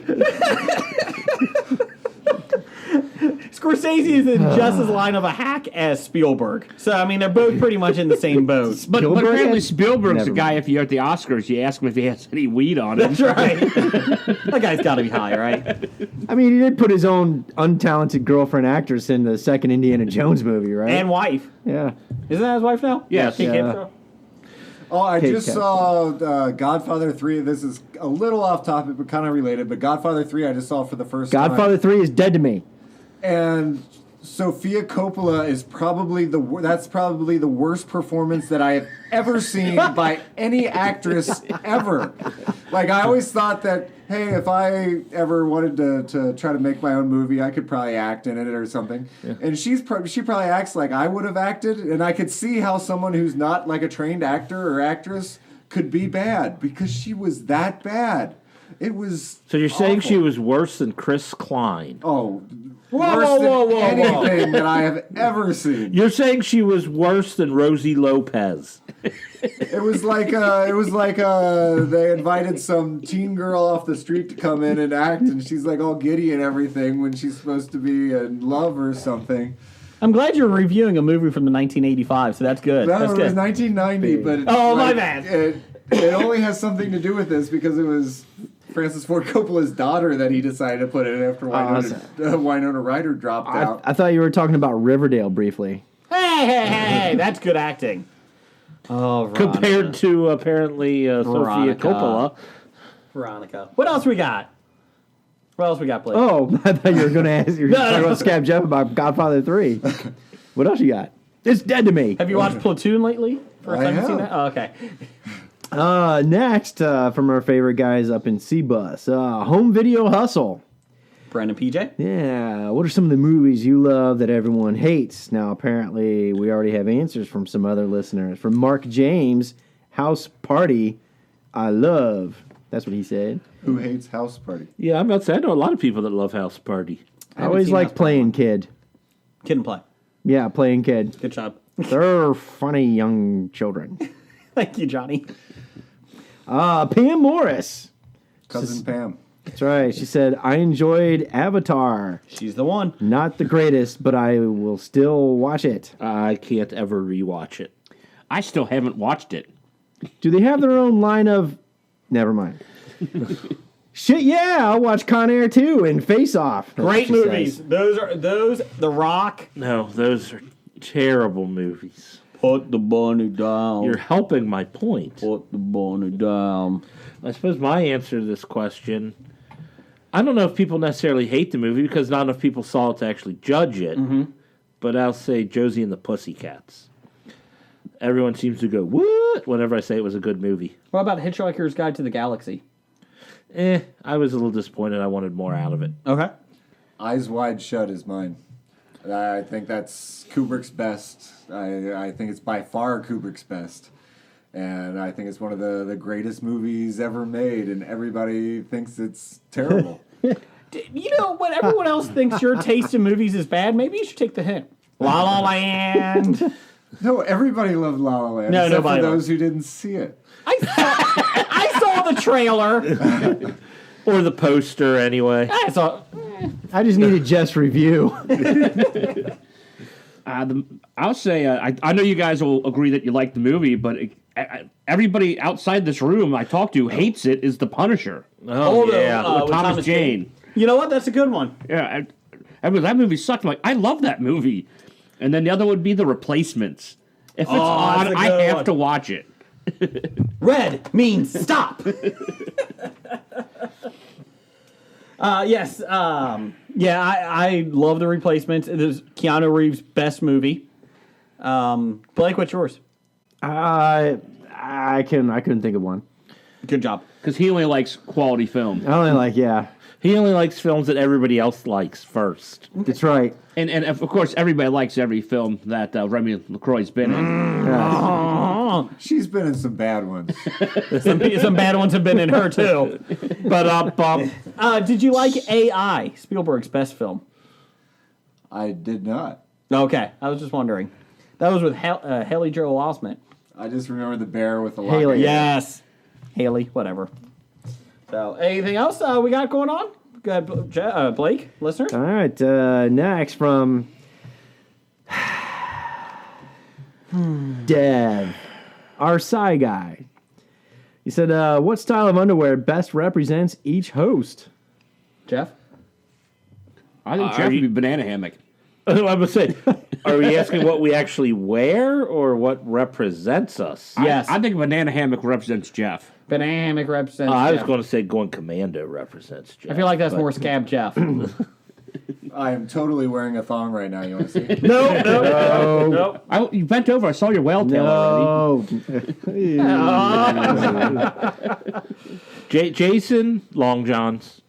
Scorsese is in just as line of a hack as Spielberg. So, I mean, they're both pretty much in the same boat. But apparently Spielberg's Never the guy, if you're at the Oscars, you ask him if he has any weed on him. That's right. That guy's got to be high, right? I mean, he did put his own untalented girlfriend actress in the second Indiana Jones movie, right? And wife. yeah. Isn't that his wife now? Yes. Kate Yeah. Capshaw? Oh, I Kate just saw Godfather 3. This is a little off topic, but kind of related. But Godfather 3, I just saw for the first time. Godfather 3 is dead to me. And Sofia Coppola is probably that's probably the worst performance that I have ever seen by any actress ever. Like, I always thought that, hey, if I ever wanted to try to make my own movie, I could probably act in it or something. Yeah. And she probably acts like I would have acted, and I could see how someone who's not like a trained actor or actress could be bad, because she was that bad. It was So you're saying awful. she was worse than Chris Klein? Oh, Whoa, worse whoa, than whoa, whoa, whoa. anything that I have ever seen. You're saying she was worse than Rosie Lopez? It was like they invited some teen girl off the street to come in and act, and she's like all giddy and everything when she's supposed to be in love or something. I'm glad you're reviewing a movie from the 1985, so that's good. No, That's it was good. 1990, but Oh, my bad. It only has something to do with this because it was Francis Ford Coppola's daughter that he decided to put in after Winona Ryder dropped out. I thought you were talking about Riverdale briefly. Hey, that's good acting. Oh, Veronica. Compared to apparently Sofia Veronica. Coppola. Veronica. What else we got? What else we got, Blake? Oh, I thought you were going to ask. You were talking about Scab Jeff about Godfather 3. What else you got? It's dead to me. Have you watched Platoon lately? First I time you've seen have. that? Oh, okay. Next, from our favorite guys up in C-Bus, Home Video Hustle. Brandon PJ? Yeah, what are some of the movies you love that everyone hates? Now, apparently, we already have answers from some other listeners. From Mark James, House Party, I love. That's what he said. Who hates House Party? Yeah, I'm about to say, I know a lot of people that love House Party. I always seen liked House playing kid. Kid and Play. Yeah, playing kid. Good job. They're funny young children. Thank you, Johnny. Pam Morris. Cousin Pam. That's right. She said, I enjoyed Avatar. She's the one. Not the greatest, but I will still watch it. I can't ever rewatch it. I still haven't watched it. Do they have their own line of... Never mind. Shit, yeah, I'll watch Con Air 2 and Face Off. That's Great what she movies. says. The Rock. No, those are terrible movies. Put the bunny down. You're helping my point. Put the bunny down. I suppose my answer to this question, I don't know if people necessarily hate the movie because not enough people saw it to actually judge it, but I'll say Josie and the Pussycats. Everyone seems to go, what? Whenever I say it was a good movie. What about Hitchhiker's Guide to the Galaxy? I was a little disappointed. I wanted more out of it. Okay. Eyes Wide Shut is mine. I think that's Kubrick's best. I think it's by far Kubrick's best. And I think it's one of the greatest movies ever made, and everybody thinks it's terrible. You know, when everyone else thinks your taste in movies is bad, maybe you should take the hint. La La Land. No, everybody loved La La Land, No, except for nobody those who didn't see it. I saw the trailer. Or the poster, anyway. I saw. I just need a Jess review. I'll say, I know you guys will agree that you like the movie, but everybody outside this room I talk to hates it, is The Punisher. Oh, yeah. With Thomas Jane. You know what? That's a good one. Yeah, that movie sucked. I'm like, I love that movie. And then the other would be The Replacements. If it's on, that's a I good have one. to watch it. Red means stop. Yes. Yeah, I love The Replacements. It is Keanu Reeves' best movie. Blake, what's yours? I couldn't think of one. Good job. Because he only likes quality film. I only like, yeah. He only likes films that everybody else likes first. That's right. And of course, everybody likes every film that Remy LaCroix's been in. She's been in some bad ones. Some bad ones have been in her too. But did you like AI, Spielberg's best film? I did not. Okay, I was just wondering. That was with Haley Joel Osment. I just remember the bear with the Haley. locket. Yes, Haley, whatever. So, anything else we got going on? Go ahead, Blake, listener. All right, next from Dev, our Psy guy. He said, what style of underwear best represents each host? Jeff? I think Jeff would be banana hammock. I would say, are we asking what we actually wear or what represents us? Yes. I think banana hammock represents Jeff. Banana hammock represents I was Jeff. going to say going commando represents Jeff. I feel like that's but- more Scab Jeff. I am totally wearing a thong right now. You want to see? Nope. You bent over. I saw your whale tail already. No. Jason Long Johns.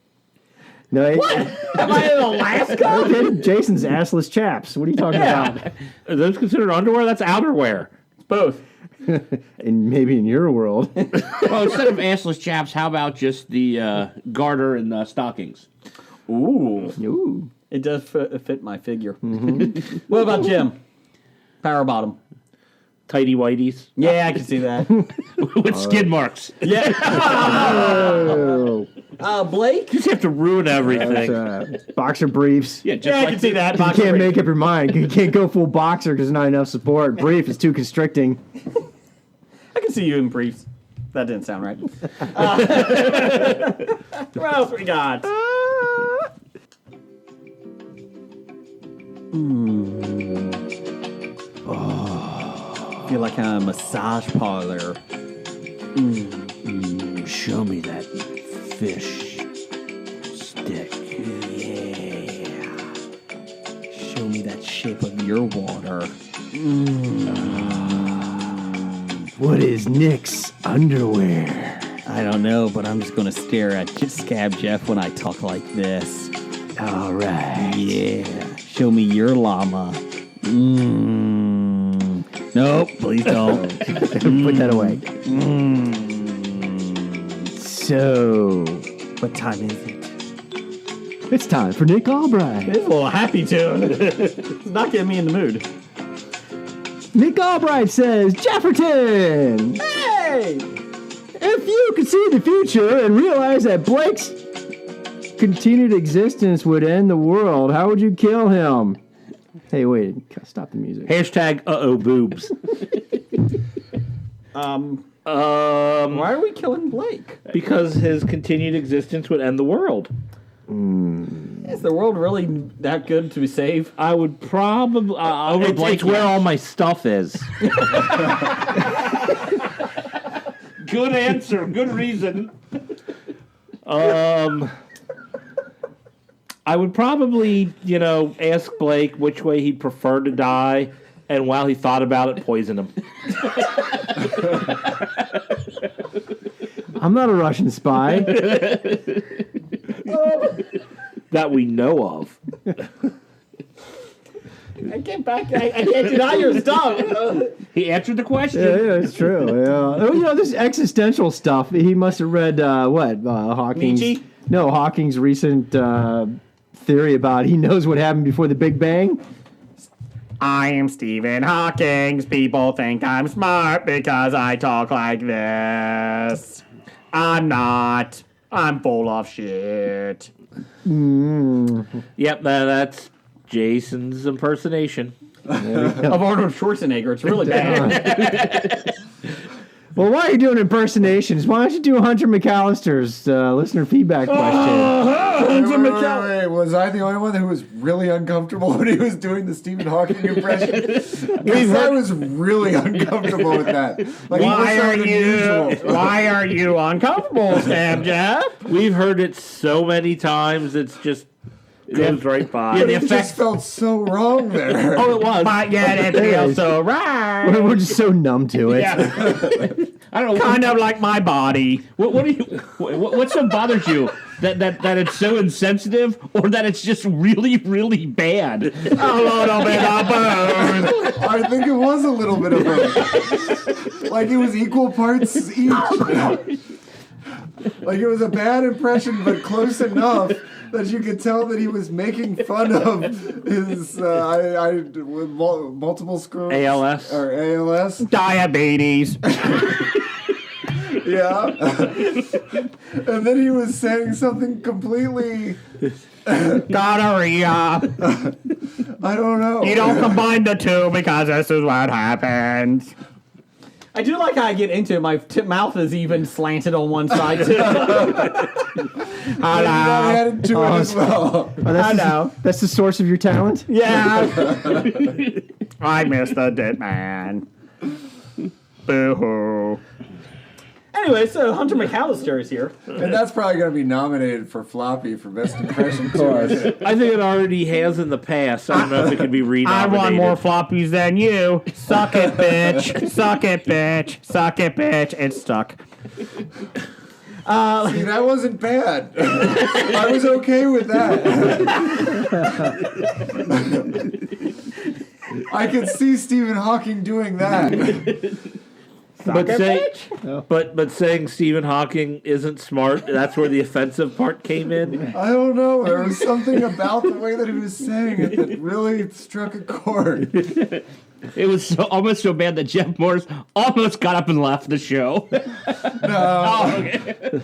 No, Am I in Alaska? Jason's assless chaps. What are you talking about? Are those considered underwear? That's outerwear. Both. And maybe in your world. Well, instead of assless chaps, how about just the garter and stockings? Ooh. Ooh. It does fit my figure. What about Jim? Power bottom. Tighty whities. Yeah, I can see that. With skid marks. Yeah. Blake? You just have to ruin everything. Boxer briefs. Yeah, just Yeah, I like can see that. You Boxer can't brief. make up your mind. You can't go full boxer because there's not enough support. Brief is too constricting. I can see you in briefs. That didn't sound right. What else we got? I feel like I'm a massage parlor. Show me that fish stick. Yeah. Show me that shape of your water. What is Nick's underwear? I don't know, but I'm just gonna stare at Scab Jeff when I talk like this. All right. Yeah. Show me your llama. Nope, please don't. Put that away. So, What time is it? it's time for Nick Albright. It's a little happy tune. It's not getting me in the mood. Nick Albright says, Jefferton, Hey! if you could see the future and realize that Blake's continued existence would end the world, how would you kill him? Hey, wait, stop the music. Hashtag boobs. Why are we killing Blake? Because his continued existence would end the world. Is the world really that good to save? I would probably. It's where all my stuff is. Good answer. Good reason. I would probably, ask Blake which way he'd prefer to die, and while he thought about it, poison him. I'm not a Russian spy. That we know of. I can't deny your stuff. He answered the question. Yeah, it's true. Yeah. Oh, this existential stuff. He must have read Hawking's. Nietzsche? No, Hawking's recent theory about he knows what happened before the Big Bang. I am Stephen Hawking. People think I'm smart because I talk like this. I'm not. I'm full of shit. Yep, that's Jason's impersonation. Of Arnold Schwarzenegger. It's really bad. Well, while you're doing impersonations, why don't you do Hunter McAllister's listener feedback question? Wait. Was I the only one who was really uncomfortable when he was doing the Stephen Hawking impression? Because I was really uncomfortable with that. Like, Why are you uncomfortable, Sam Jeff? We've heard it so many times, it's just goes right by. But it just felt so wrong there. Oh, it was. But yet it feels so right. We're just so numb to it. I don't know. Kind of like my body. What so bothers you? That it's so insensitive, or that it's just really, really bad? A little bit of both. I think it was a little bit of both. Like, it was equal parts each. Like, it was a bad impression, but close enough that you could tell that he was making fun of his multiple sclerosis. ALS? Or ALS. Diabetes. Yeah. And then he was saying something completely. Gonorrhea. I don't know. You don't combine the two because this is what happens. I do like how I get into it. My mouth is even slanted on one side, too. I added to it as well. I know. That's the source of your talent? Yeah. I missed the dead man. Boo-hoo. Anyway, so Hunter McAllister is here. And that's probably going to be nominated for Floppy for Best Impression, too. I think it already has in the past. I don't know if it could be I renominated. won more floppies than you. Suck it, bitch. Suck it, bitch. Suck it, bitch. It's stuck. See, that wasn't bad. I was okay with that. I could see Stephen Hawking doing that. But saying Stephen Hawking isn't smart, that's where the offensive part came in. I don't know. There was something about the way that he was saying it that really struck a chord. It was almost so bad that Jeff Morris almost got up and left the show. No. Oh, okay.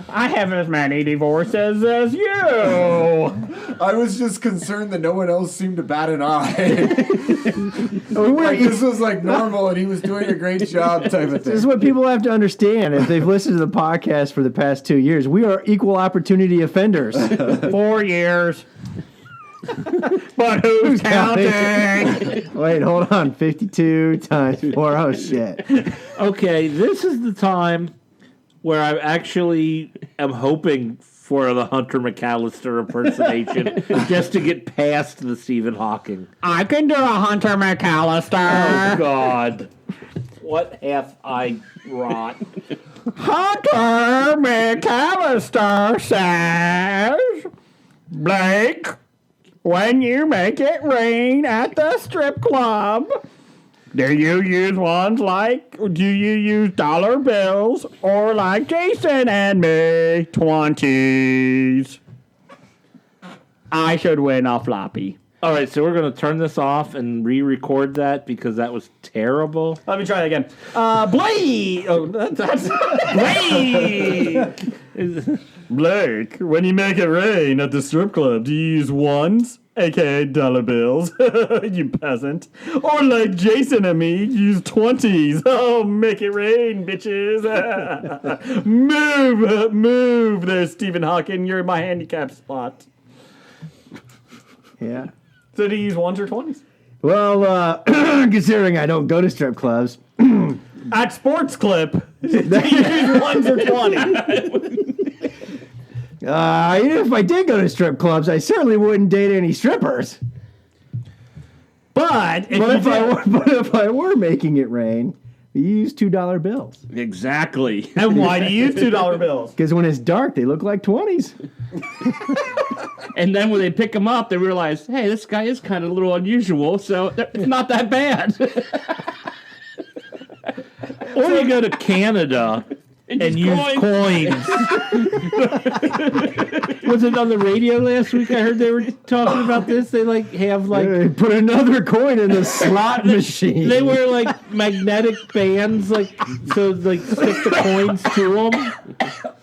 I have as many divorces as you. I was just concerned that no one else seemed to bat an eye. Like, this was like normal and he was doing a great job type of thing. This is what people have to understand if they've listened to the podcast for the past 2 years. We are equal opportunity offenders. 4 years. But who's counting? Wait, hold on. 52 times 4. Oh, shit. Okay, this is the time where I actually am hoping for the Hunter McAllister impersonation just to get past the Stephen Hawking. I can do a Hunter McAllister. Oh, God. What have I wrought? Hunter McAllister says, Blake, when you make it rain at the strip club, do you use dollar bills or like Jason and me, 20s? I should win a floppy. All right, so we're going to turn this off and re-record that because that was terrible. Let me try that again. Blake! Oh, that's Blake! Blake, when you make it rain at the strip club, do you use ones? A.k.a. dollar bills, you peasant. Or like Jason and me, use 20s. Oh, make it rain, bitches. Move there, Stephen Hawking. You're in my handicap spot. Yeah. So do you use ones or 20s? Well, considering I don't go to strip clubs. At Sports Clip, do you use ones or 20s? Even if I did go to strip clubs, I certainly wouldn't date any strippers. But if I were making it rain, you use $2 bills. Exactly. And why do you use $2 bills? Because when it's dark, they look like 20s. And then when they pick him up, they realize, hey, this guy is kind of a little unusual, so it's not that bad. Or you go to Canada and use coins. Was it on the radio last week? I heard they were talking about this. They have put another coin in the slot machine. They wear magnetic bands, so stick the coins to them.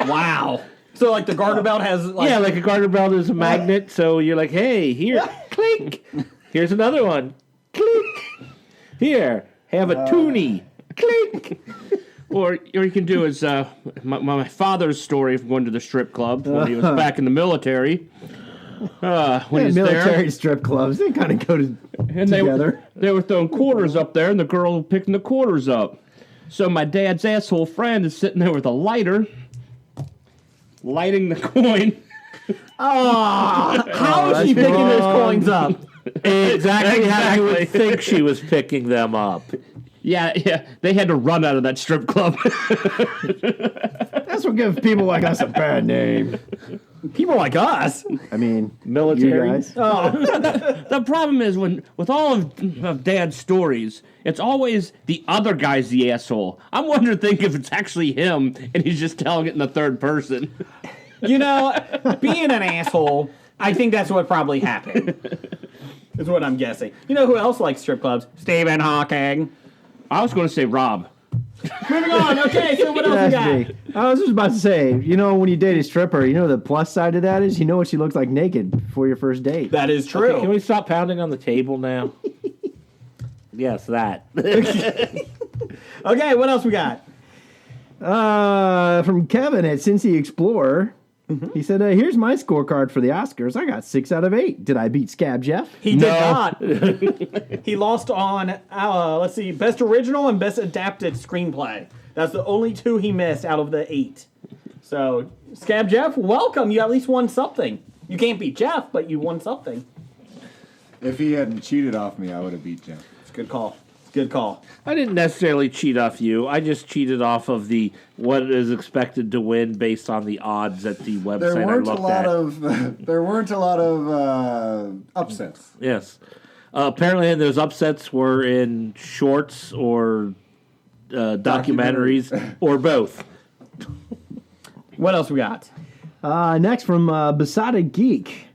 Wow. So the garter belt has a garter belt is a magnet. So you're like, hey, here, clink. Here's another one, clink. Here, have a toonie, clink. Or you can do is my father's story of going to the strip club when he was back in the military. When he's military there, strip clubs, they kind of go together. They were throwing quarters up there, and the girl picking the quarters up. So my dad's asshole friend is sitting there with a lighter, lighting the coin. How is she picking those coins up? Exactly how you would think she was picking them up. Yeah, they had to run out of that strip club. That's what gives people like us a bad name. People like us? I mean, military. You guys. The problem is with all of Dad's stories, it's always the other guy's the asshole. I'm wondering if it's actually him and he's just telling it in the third person. Being an asshole, I think that's what probably happened. Is what I'm guessing. You know who else likes strip clubs? Stephen Hawking. I was going to say Rob. Moving on. Okay, so what else we It has got? to be. I was just about to say, when you date a stripper, the plus side of that is you know what she looks like naked before your first date. That is true. Can we stop pounding on the table now? Yes, that. Okay, what else we got? From Kevin at Cincy Explorer. He said, here's my scorecard for the Oscars. I got 6 out of 8. Did I beat Scab Jeff? He did not. He lost on, let's see, Best Original and Best Adapted Screenplay. That's the only 2 he missed out of the 8. So, Scab Jeff, welcome. You at least won something. You can't beat Jeff, but you won something. If he hadn't cheated off me, I would have beat Jeff. It's a good call. Good call. I didn't necessarily cheat off you. I just cheated off of the what is expected to win based on the odds at the website There I weren't looked a lot at. of there weren't a lot of upsets. Yes. Apparently, those upsets were in shorts or documentaries or both. What else we got? Next from Besotted Geek.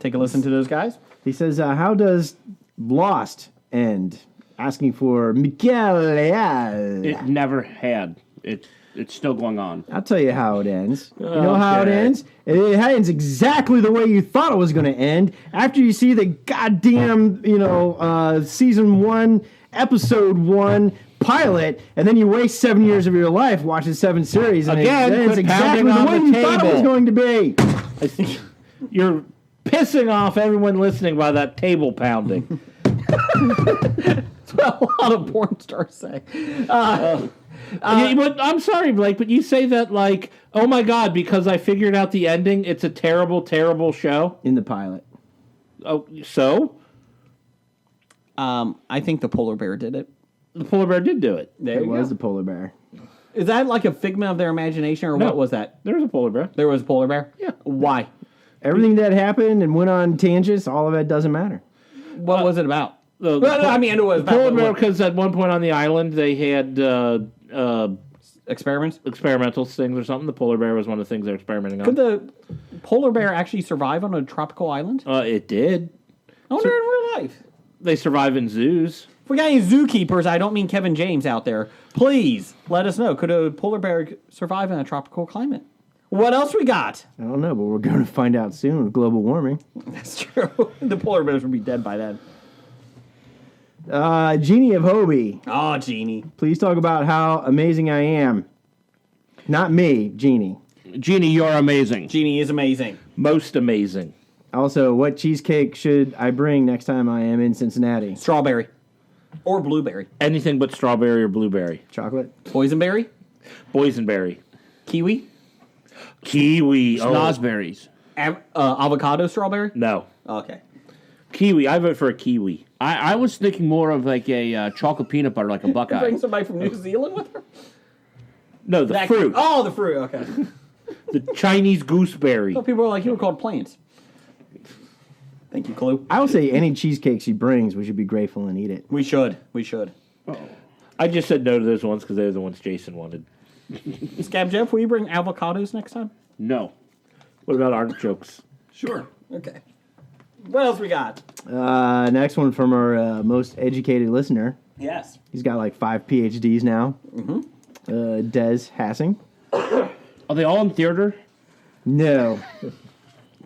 Take a listen to those guys. He says, how does Lost end? Asking for Miguel Leal. It never had. It's still going on. I'll tell you how it ends. You know how it Okay. ends? It ends exactly the way you thought it was going to end. After you see the goddamn, season 1, episode 1 pilot, and then you waste 7 years of your life watching 7 series, and Again, it ends quit exactly pounding the on way the you thought it was table. going to be. I think you're pissing off everyone listening by that table pounding. That's what a lot of porn stars say. Yeah, but I'm sorry, Blake, but you say that like, oh my god, because I figured out the ending, it's a terrible, terrible show. In the pilot. Oh, so I think the polar bear did it. the polar bear did do it. There It you was go. the polar bear. Is that like a figment of their imagination, or No. what was that? There was a polar bear. There was a polar bear? Yeah. Why? Everything that happened and went on tangents, all of it doesn't matter. What was it about? The Well, I mean, it was about polar what- bear because at one point on the island they had experiments. experimental things or something. The polar bear was one of the things they're experimenting on. Could the polar bear actually survive on a tropical island? It did. I wonder in real life. They survive in zoos. If we got any zookeepers, I don't mean Kevin James out there, please let us know. Could a polar bear survive in a tropical climate? What else we got? I don't know, but we're going to find out soon with global warming. That's true. The polar bears would be dead by then. Genie of Hobie, Oh, Genie. please talk about how amazing I am. Not me, Genie. Jeannie, you're amazing. Genie is amazing. Most amazing. Also, what cheesecake should I bring next time I am in Cincinnati? Strawberry. Or blueberry. Anything but strawberry or blueberry. Chocolate? Boysenberry. Boysenberry. Kiwi. Kiwi. Oh, Snosberries. Avocado strawberry. no. Okay. Kiwi. I vote for a kiwi. I was thinking more of like a chocolate peanut butter, like a Buckeye. Bring somebody from New Zealand with her? No, the fruit. Oh, the fruit. Okay. The Chinese gooseberry. So people are like, you were called plants. Thank you, Clue. I will say any cheesecake she brings, we should be grateful and eat it. We should. We should. I just said no to those ones because they're the ones Jason wanted. Scab Jeff, will you bring avocados next time? No. What about artichokes? Sure. Okay. What else we got? Next one from our most educated listener. Yes. He's got like 5 PhDs now. Des Hassing. Are they all in theater? No.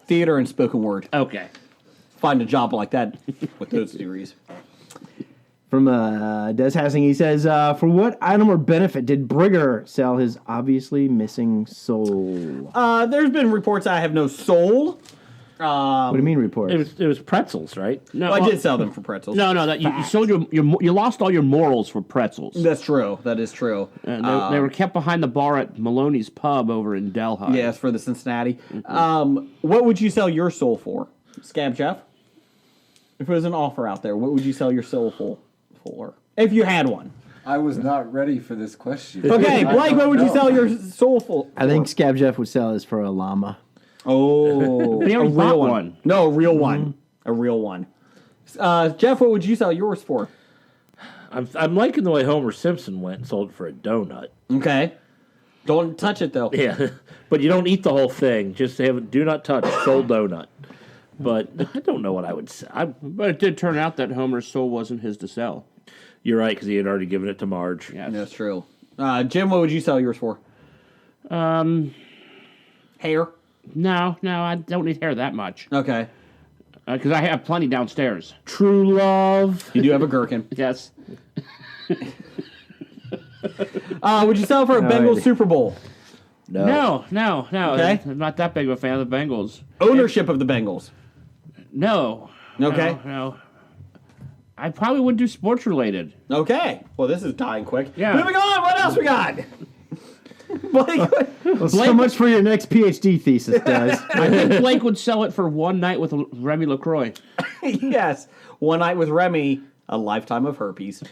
Theater and spoken word. Okay. Find a job like that with those degrees. From Des Hassing, he says, for what item or benefit did Brigger sell his obviously missing soul? There's been reports I have no soul. What do you mean reports? It was pretzels, right? No, Well, I did sell them for pretzels. No, that you sold you lost all your morals for pretzels. That's true. That is true. And they were kept behind the bar at Maloney's Pub over in Delhi. Yes, for the Cincinnati. What would you sell your soul for, Scab Jeff? If it was an offer out there, what would you sell your soul for? If you had one. I was not ready for this question. Okay, I Blake, don't what would you know. sell your soul for? I think Scab Jeff would sell his for a llama. Oh, But he already bought one. No, a real one. A real one. Jeff, what would you sell yours for? I'm liking the way Homer Simpson went and sold it for a donut. Okay. Don't touch it, though. Yeah, but you don't eat the whole thing. Just have it. Do not touch sold donut. But I don't know what I would say. But it did turn out that Homer's soul wasn't his to sell. You're right because he had already given it to Marge. Yes. That's true. Jim, what would you sell yours for? Hair? No, I don't need hair that much. Okay. Because I have plenty downstairs. True love. You do have a gherkin. Yes. Would you sell it for a Bengals Super Bowl? No. Okay. I'm not that big of a fan of the Bengals. Ownership of the Bengals. No. Okay. No. I probably wouldn't do sports related. Okay. Well, this is dying quick. Yeah. Moving on. What else we got? Blake, Well, so much for your next PhD thesis, Des. I think Blake would sell it for one night with Remy LaCroix. yes. One night with Remy, a lifetime of herpes.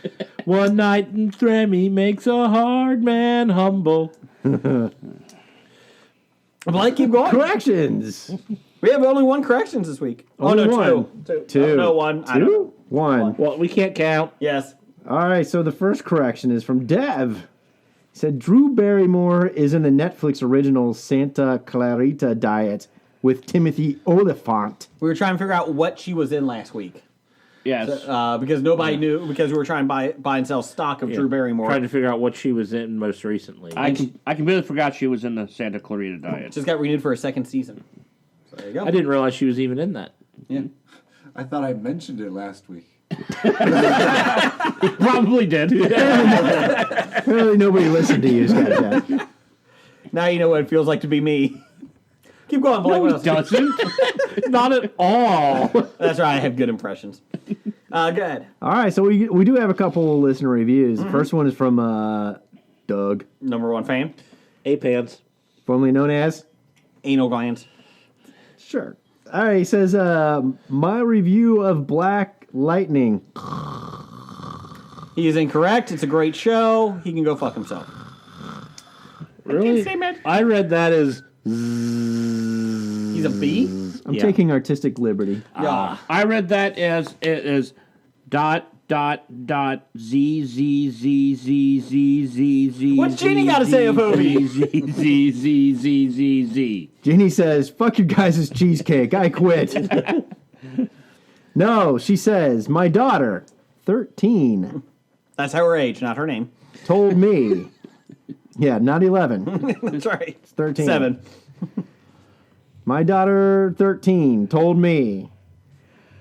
One night with Remy makes a hard man humble. Blake, keep going. Corrections. We have only one corrections this week. Only one. Two. No, one. I don't know. One. Well, we can't count. Yes. All right, so the first correction is from Dev. He said Drew Barrymore is in the Netflix original Santa Clarita Diet with Timothy Oliphant. We were trying to figure out what she was in last week. Yes. Because nobody knew, because we were trying to buy and sell stock of Drew Barrymore. Trying to figure out what she was in most recently. I completely forgot she was in the Santa Clarita Diet. Just got renewed for a second season. So there you go. I didn't realize she was even in that. Yeah. I thought I mentioned it last week. Probably did. Apparently nobody listened to you, Scott Jack. Now you know what it feels like to be me. Keep going, Blake. No, What it else? doesn't. Not at all. That's right. I have good impressions. Go ahead. All right, so we do have a couple listener reviews. The first one is from Doug, Number one fan. A-pants. formerly known as... Anal glands. Sure. All right, he says, my review of Black Lightning. He is incorrect. It's a great show. He can go fuck himself. Really? I read that as... He's a B? I'm taking artistic liberty. Yeah. I read that as .z. What's Jeannie gotta say of Hobie? Z. Jeannie says, fuck your guys' cheesecake. I quit. No, she says, my daughter, 13, That's her age, not her name. told me. Yeah, not 11. That's right. It's 13. 7. My daughter, 13, told me.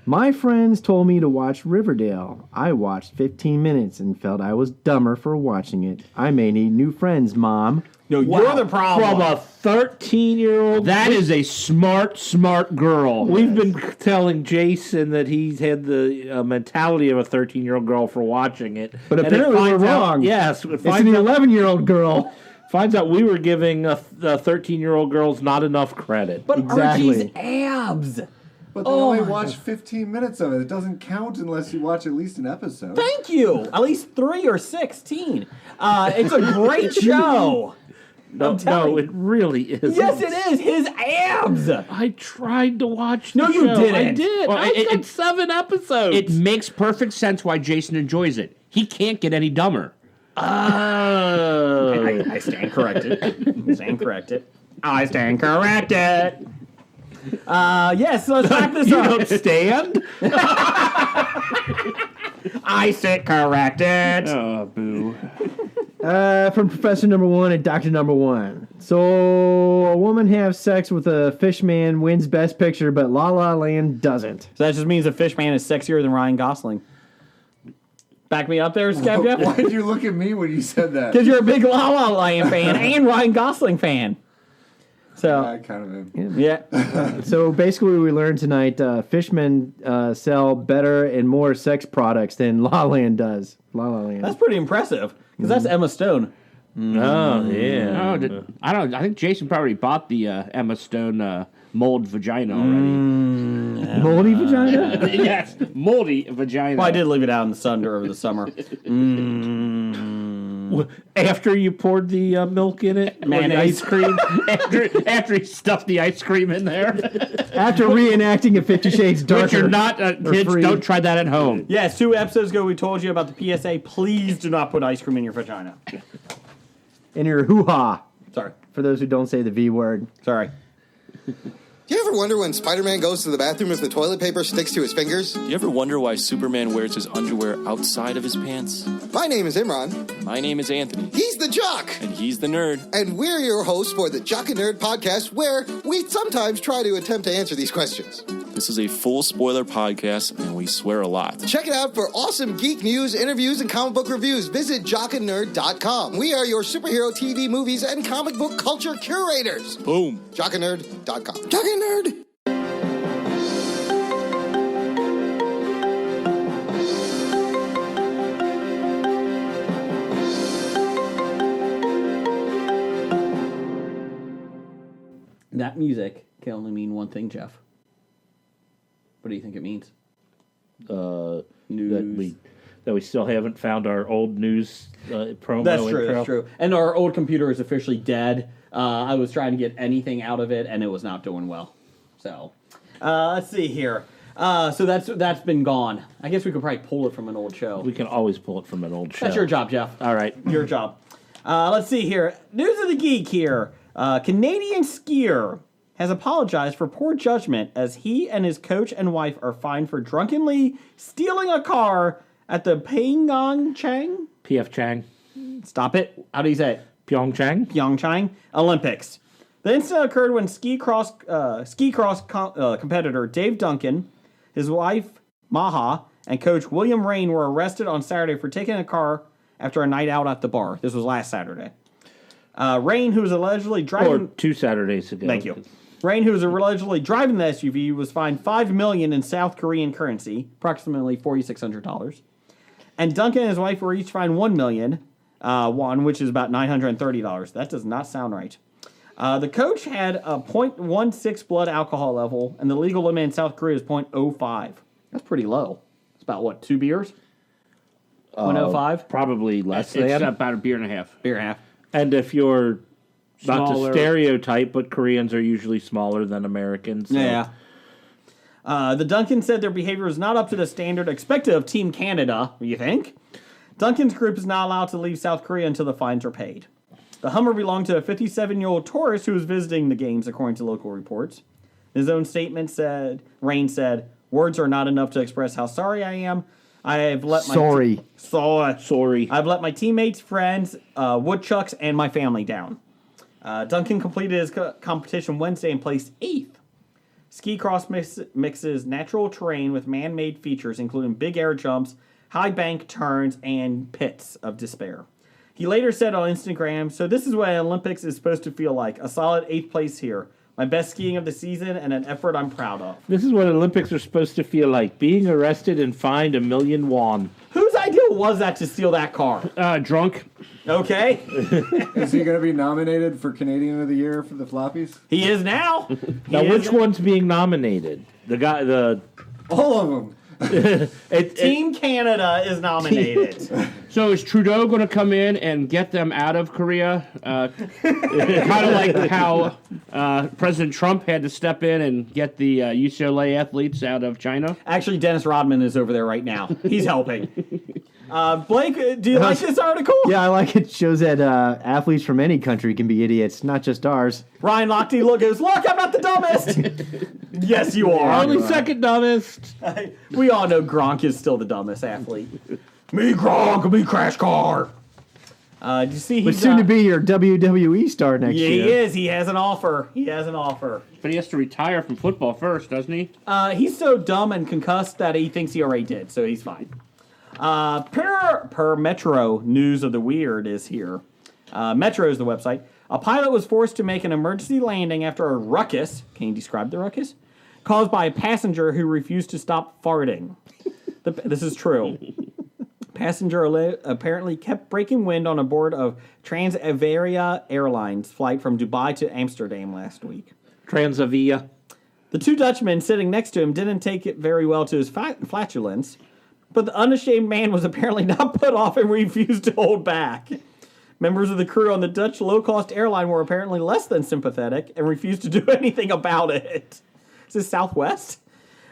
My friends told me to watch Riverdale. I watched 15 minutes and felt I was dumber for watching it. I may need new friends, Mom. No, you're the problem. From a 13-year-old. That is a smart girl. We've been telling Jason that he's had the mentality of a 13-year-old girl for watching it. But And it apparently we're finds out- wrong. Yes. It's an 11-year-old girl. Finds out we were giving the 13-year-old girls not enough credit. But Exactly. Archie's abs. But they only watched 15 minutes of it. It doesn't count unless you watch at least an episode. Thank you. At least 3 or 16. It's a great show. No, telling it really is. Yes, it is. His abs. I tried to watch No, the you show. didn't. I did. Well, I've got 7 episodes. It makes perfect sense why Jason enjoys it. He can't get any dumber. I stand corrected. I stand corrected. Yes, let's back this up. don't stand? I sit corrected. Oh, boo. From Professor Number 1 and Doctor Number 1. So, a woman has sex with a fish man, wins Best Picture, but La La Land doesn't. So that just means the fish man is sexier than Ryan Gosling. Back me up there, Scab Jeff. Why did you look at me when you said that? Because you're a big La La Land fan and Ryan Gosling fan. So, I kind of am. yeah. So, basically, we learned tonight fishmen sell better and more sex products than La Land does. La La Land. That's pretty impressive. Because that's Emma Stone. Oh, yeah. I don't. I think Jason probably bought the Emma Stone mold vagina already. Moldy vagina? Yes, moldy vagina. Well, I did leave it out in the sun over the summer. After you poured the milk in it, or the Mayonnaise. ice cream. after he stuffed the ice cream in there. After reenacting a 50 Shades Darker. But you're not kids. free. Don't try that at home. Yes, 2 episodes ago we told you about the PSA. Please do not put ice cream in your vagina. In your hoo-ha. Sorry. For those who don't say the V word. Sorry. You ever wonder when Spider-Man goes to the bathroom if the toilet paper sticks to his fingers? Do you ever wonder why Superman wears his underwear outside of his pants? My name is Imran. My name is Anthony. He's the Jock. And he's the nerd. And we're your hosts for the Jock and Nerd podcast, where we sometimes try to attempt to answer these questions. This is a full spoiler podcast, and we swear a lot. Check it out for awesome geek news, interviews, and comic book reviews. Visit jockandnerd.com. We are your superhero TV, movies, and comic book culture curators. Boom. Jockandnerd.com. Jock and Nerd. That music can only mean one thing, Jeff. What do you think it means? News. That we still haven't found our old news promo. That's true. intro. That's true. And our old computer is officially dead. I was trying to get anything out of it, and it was not doing well. So, let's see here. So that's been gone. I guess we could probably pull it from an old show. We can always pull it from an old show. That's your job, Jeff. All right. Your job. Let's see here. News of the Geek here. Canadian skier has apologized for poor judgment as he and his coach and wife are fined for drunkenly stealing a car at the Pyeongchang? P.F. Chang. Stop it. How do you say it? Pyeongchang. Pyeongchang Olympics. The incident occurred when ski cross competitor Dave Duncan, his wife Maha, and coach William Rain were arrested on Saturday for taking a car after a night out at the bar. This was last Saturday. Rain, who was allegedly driving... Or 2 Saturdays ago. Thank you. Rain, who was allegedly driving the SUV, was fined $5 million in South Korean currency, approximately $4,600. And Duncan and his wife were each fined $1 million won, which is about $930. That does not sound right. The coach had a 0.16 blood alcohol level, and the legal limit in South Korea is 0.05. That's pretty low. It's about, what, 2 beers? 0.05? Probably less It's than. about a beer and a half. Beer and a half. And if you're not to Smaller. stereotype, but Koreans are usually smaller than Americans. So. Yeah. The Duncan said their behavior is not up to the standard expected of Team Canada, you think? Duncan's group is not allowed to leave South Korea until the fines are paid. The Hummer belonged to a 57-year-old tourist who was visiting the games, according to local reports. His own statement said, Rain said, "Words are not enough to express how sorry I am. I have let my... Sorry. I've let my teammates, friends, woodchucks, and my family down." Duncan completed his competition Wednesday and placed 8th. Ski cross mixes natural terrain with man-made features, including big air jumps, high bank turns, and pits of despair. He later said on Instagram, "So this is what an Olympics is supposed to feel like. A solid 8th place here. My best skiing of the season and an effort I'm proud of." This is what Olympics are supposed to feel like. Being arrested and fined $1 million won. Whose idea was that to steal that car? Drunk. Okay. Is he going to be nominated for Canadian of the Year for the Floppies? He is now. Now, which one's being nominated? All of them. Team Canada is nominated. So is Trudeau going to come in and get them out of Korea? Kind of like how President Trump had to step in and get the UCLA athletes out of China? Actually, Dennis Rodman is over there right now. He's helping. Blake, do you like this article? Yeah, I like it. Shows that athletes from any country can be idiots, not just ours. Ryan Lochte goes, "Look, I'm not the dumbest." Yes, you are. Only second dumbest. We all know Gronk is still the dumbest athlete. Me Gronk, me Crash Car. Do you see? But He's soon to be your WWE star next Yeah, year. he is. He has an offer. But he has to retire from football first, doesn't he? He's so dumb and concussed that he thinks he already did, so he's fine. Per Metro News of the Weird is here. Metro is the website. A pilot was forced to make an emergency landing after a ruckus. Can you describe the ruckus? Caused by a passenger who refused to stop farting. This is true. Passenger apparently kept breaking wind on board of Transavia Airlines flight from Dubai to Amsterdam last week. Transavia. The 2 Dutchmen sitting next to him didn't take it very well to his flatulence, but the unashamed man was apparently not put off and refused to hold back. Members of the crew on the Dutch low-cost airline were apparently less than sympathetic and refused to do anything about it. Is this Southwest?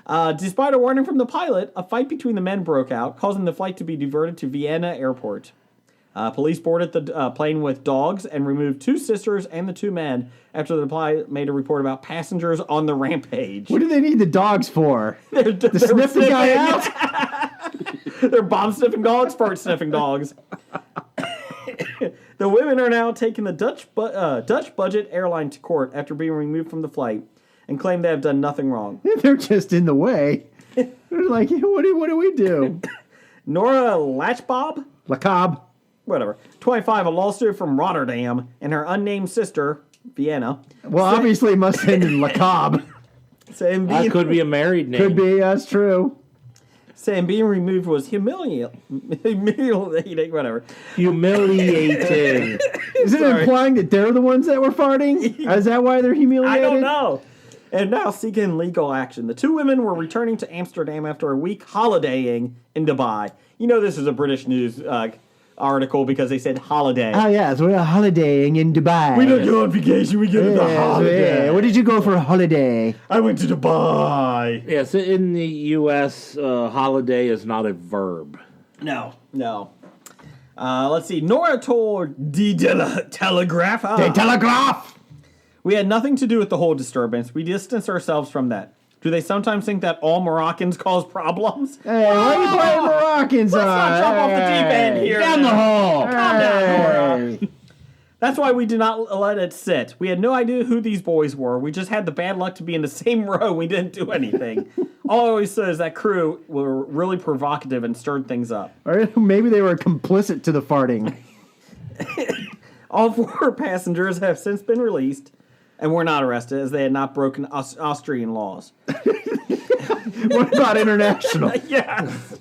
Despite a warning from the pilot, a fight between the men broke out, causing the flight to be diverted to Vienna Airport. Police boarded the plane with dogs and removed 2 sisters and the 2 men after the pilot made a report about passengers on the rampage. What do they need the dogs for? They're Sniff the guy out? They're bomb-sniffing dogs, fart-sniffing dogs. The women are now taking the Dutch budget airline to court after being removed from the flight and claim they have done nothing wrong. They're just in the way. They're like, what do we do? Nora Lachbob, Lacab. whatever, 25, a law student from Rotterdam, and her unnamed sister, Vienna. Well, obviously it must end in Lacab. Saying That being, could be a married name. Could be, that's true. saying being removed was humiliating, whatever. Humiliating. Is it implying that they're the ones that were farting? Is that why they're humiliated? I don't know. And now seeking legal action. The 2 women were returning to Amsterdam after a week holidaying in Dubai. You know this is a British news article because they said holiday. Oh, yeah, so we're holidaying in Dubai. We don't go on vacation, we go to the holiday. Yeah. Where did you go for a holiday? I went to Dubai. Yes, in the U.S., holiday is not a verb. No. Let's see. Nora told Die Telegraph. The Telegraph! We had nothing to do with the whole disturbance. We distanced ourselves from that. Do they sometimes think that all Moroccans cause problems? Hey, why are you playing Moroccans Let's not jump off the deep end here. Down the hole. Calm down, Nora. That's why we did not let it sit. We had no idea who these boys were. We just had the bad luck to be in the same row. We didn't do anything. All I always said is that crew were really provocative and stirred things up. Or maybe they were complicit to the farting. All 4 passengers have since been released and were not arrested as they had not broken Austrian laws. What about international? Yes.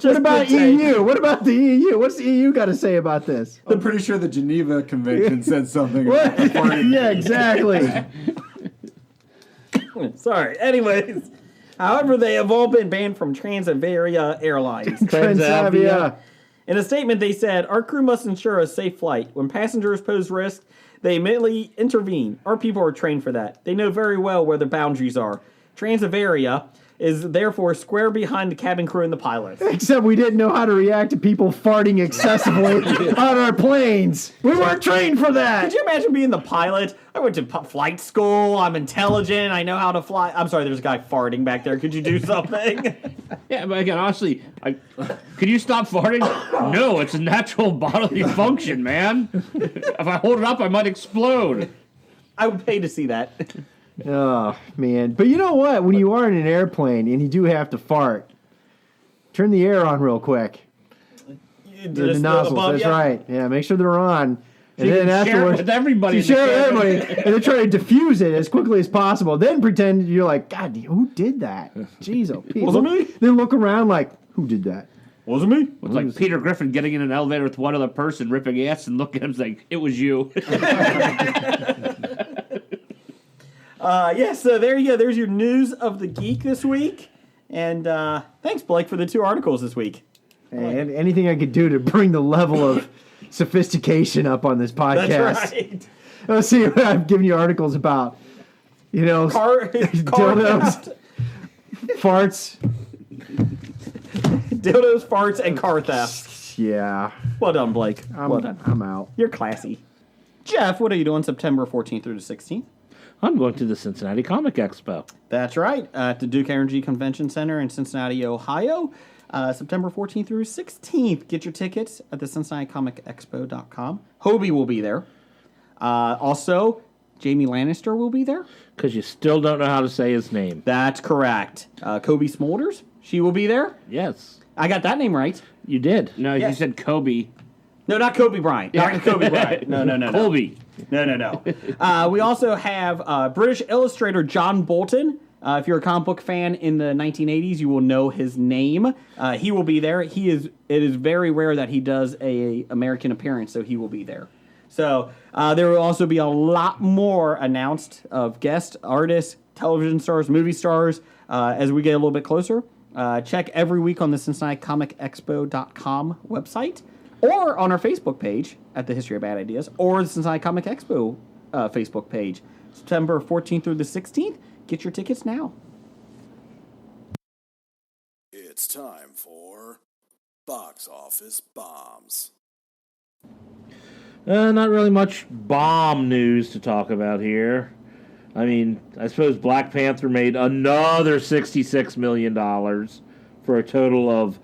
What about EU? What about the EU? What's the EU got to say about this? I'm pretty sure the Geneva Convention said something about the farting. Yeah, exactly. Sorry. Anyways, however, they have all been banned from Transavia Airlines. Transavia. In a statement, they said, "Our crew must ensure a safe flight. When passengers pose risk, they immediately intervene. Our people are trained for that. They know very well where the boundaries are. Transavia is therefore square behind the cabin crew and the pilots." Except we didn't know how to react to people farting excessively on our planes. We weren't trained for that. Could you imagine being the pilot? I went to flight school. I'm intelligent. I know how to fly. I'm sorry, there's a guy farting back there. Could you do something? Yeah, but again, honestly, could you stop farting? No, it's a natural bodily function, man. If I hold it up, I might explode. I would pay to see that. Oh, man. But you know what? When you are in an airplane and you do have to fart, turn the air on real quick. The nozzles, that's right. Yeah, make sure they're on. And You then can share it afterwards, with everybody. you in the share it with cabin. everybody, and then try to diffuse it as quickly as possible. Then pretend you're like, God, who did that? Jeez, oh, Pete. Was it me? Then look around like, who did that? Wasn't me. It's like Peter Griffin getting in an elevator with one other person, ripping ass, and looking at him like, it was you. Yeah, so there you go. There's your news of the geek this week. And thanks, Blake, for the 2 articles this week. And anything I could do to bring the level of sophistication up on this podcast. That's right. Let's see what I've given you articles about. You know, Car dildos, theft. farts. Dildos, farts, and car theft. Yeah. Well done, Blake. Well done. I'm out. You're classy. Jeff, what are you doing September 14th through the 16th? I'm going to the Cincinnati Comic Expo. That's right, at the Duke Energy Convention Center in Cincinnati, Ohio, September 14th through 16th. Get your tickets at the CincinnatiComicExpo.com. Hobie will be there. Also, Jamie Lannister will be there. Because you still don't know how to say his name. That's correct. Kobe Smulders, she will be there. Yes, I got that name right. you did. No, Yes. you said Kobe. No, not Kobe Bryant. Not Kobe Bryant. No. Colby. No. We also have British illustrator John Bolton. If you're a comic book fan in the 1980s, you will know his name. He will be there. It is very rare that he does a American appearance, so he will be there. So there will also be a lot more announced of guest artists, television stars, movie stars as we get a little bit closer. Check every week on the CincinnatiComicExpo.com website, or on our Facebook page at the History of Bad Ideas, or the Cincinnati Comic Expo Facebook page. September 14th through the 16th. Get your tickets now. It's time for Box Office Bombs. Not really much bomb news to talk about here. I mean, I suppose Black Panther made another $66 million for a total of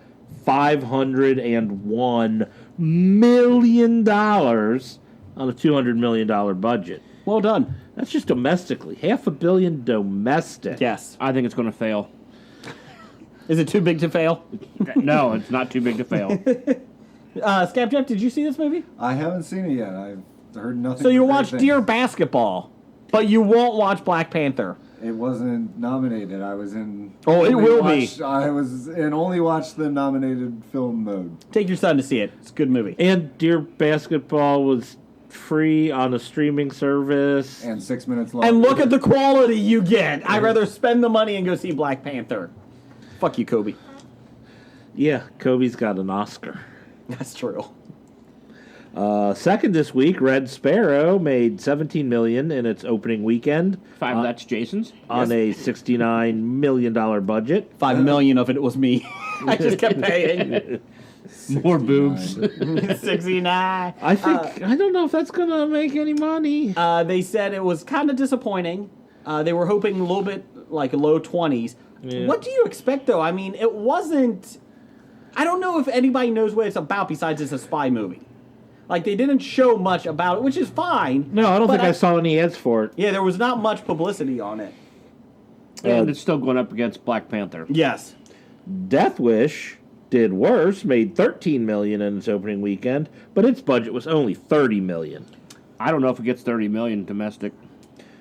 $501 million on a $200 million budget. Well done. That's just domestically. $500 million domestic. Yes. I think it's going to fail. Is it too big to fail? No, it's not too big to fail. Scab Jeff, did you see this movie? I haven't seen it yet. I've heard nothing. So you but great watch things. Dear Basketball, but you won't watch Black Panther. It wasn't nominated. I was in. Oh, it will be. I was in only watch the nominated film mode. Take your son to see it. It's a good movie. And Dear Basketball was free on a streaming service. And 6 minutes long. And look at the quality you get. I'd rather spend the money and go see Black Panther. Fuck you, Kobe. Yeah, Kobe's got an Oscar. That's true. Second this week, Red Sparrow made $17 million in its opening weekend. That's Jason's. On a $69 million budget. $5 million of it was me. I just kept paying. More boobs. 69. I think I don't know if that's gonna make any money. They said it was kind of disappointing. They were hoping a little bit like low 20s. Yeah. What do you expect though? I mean, it wasn't. I don't know if anybody knows what it's about besides it's a spy movie. Like they didn't show much about it, which is fine. No, I don't but think I saw any ads for it. Yeah, there was not much publicity on it. And it's still going up against Black Panther. Yes. Death Wish did worse, made $13 million in its opening weekend, but its budget was only $30 million. I don't know if it gets $30 million domestic.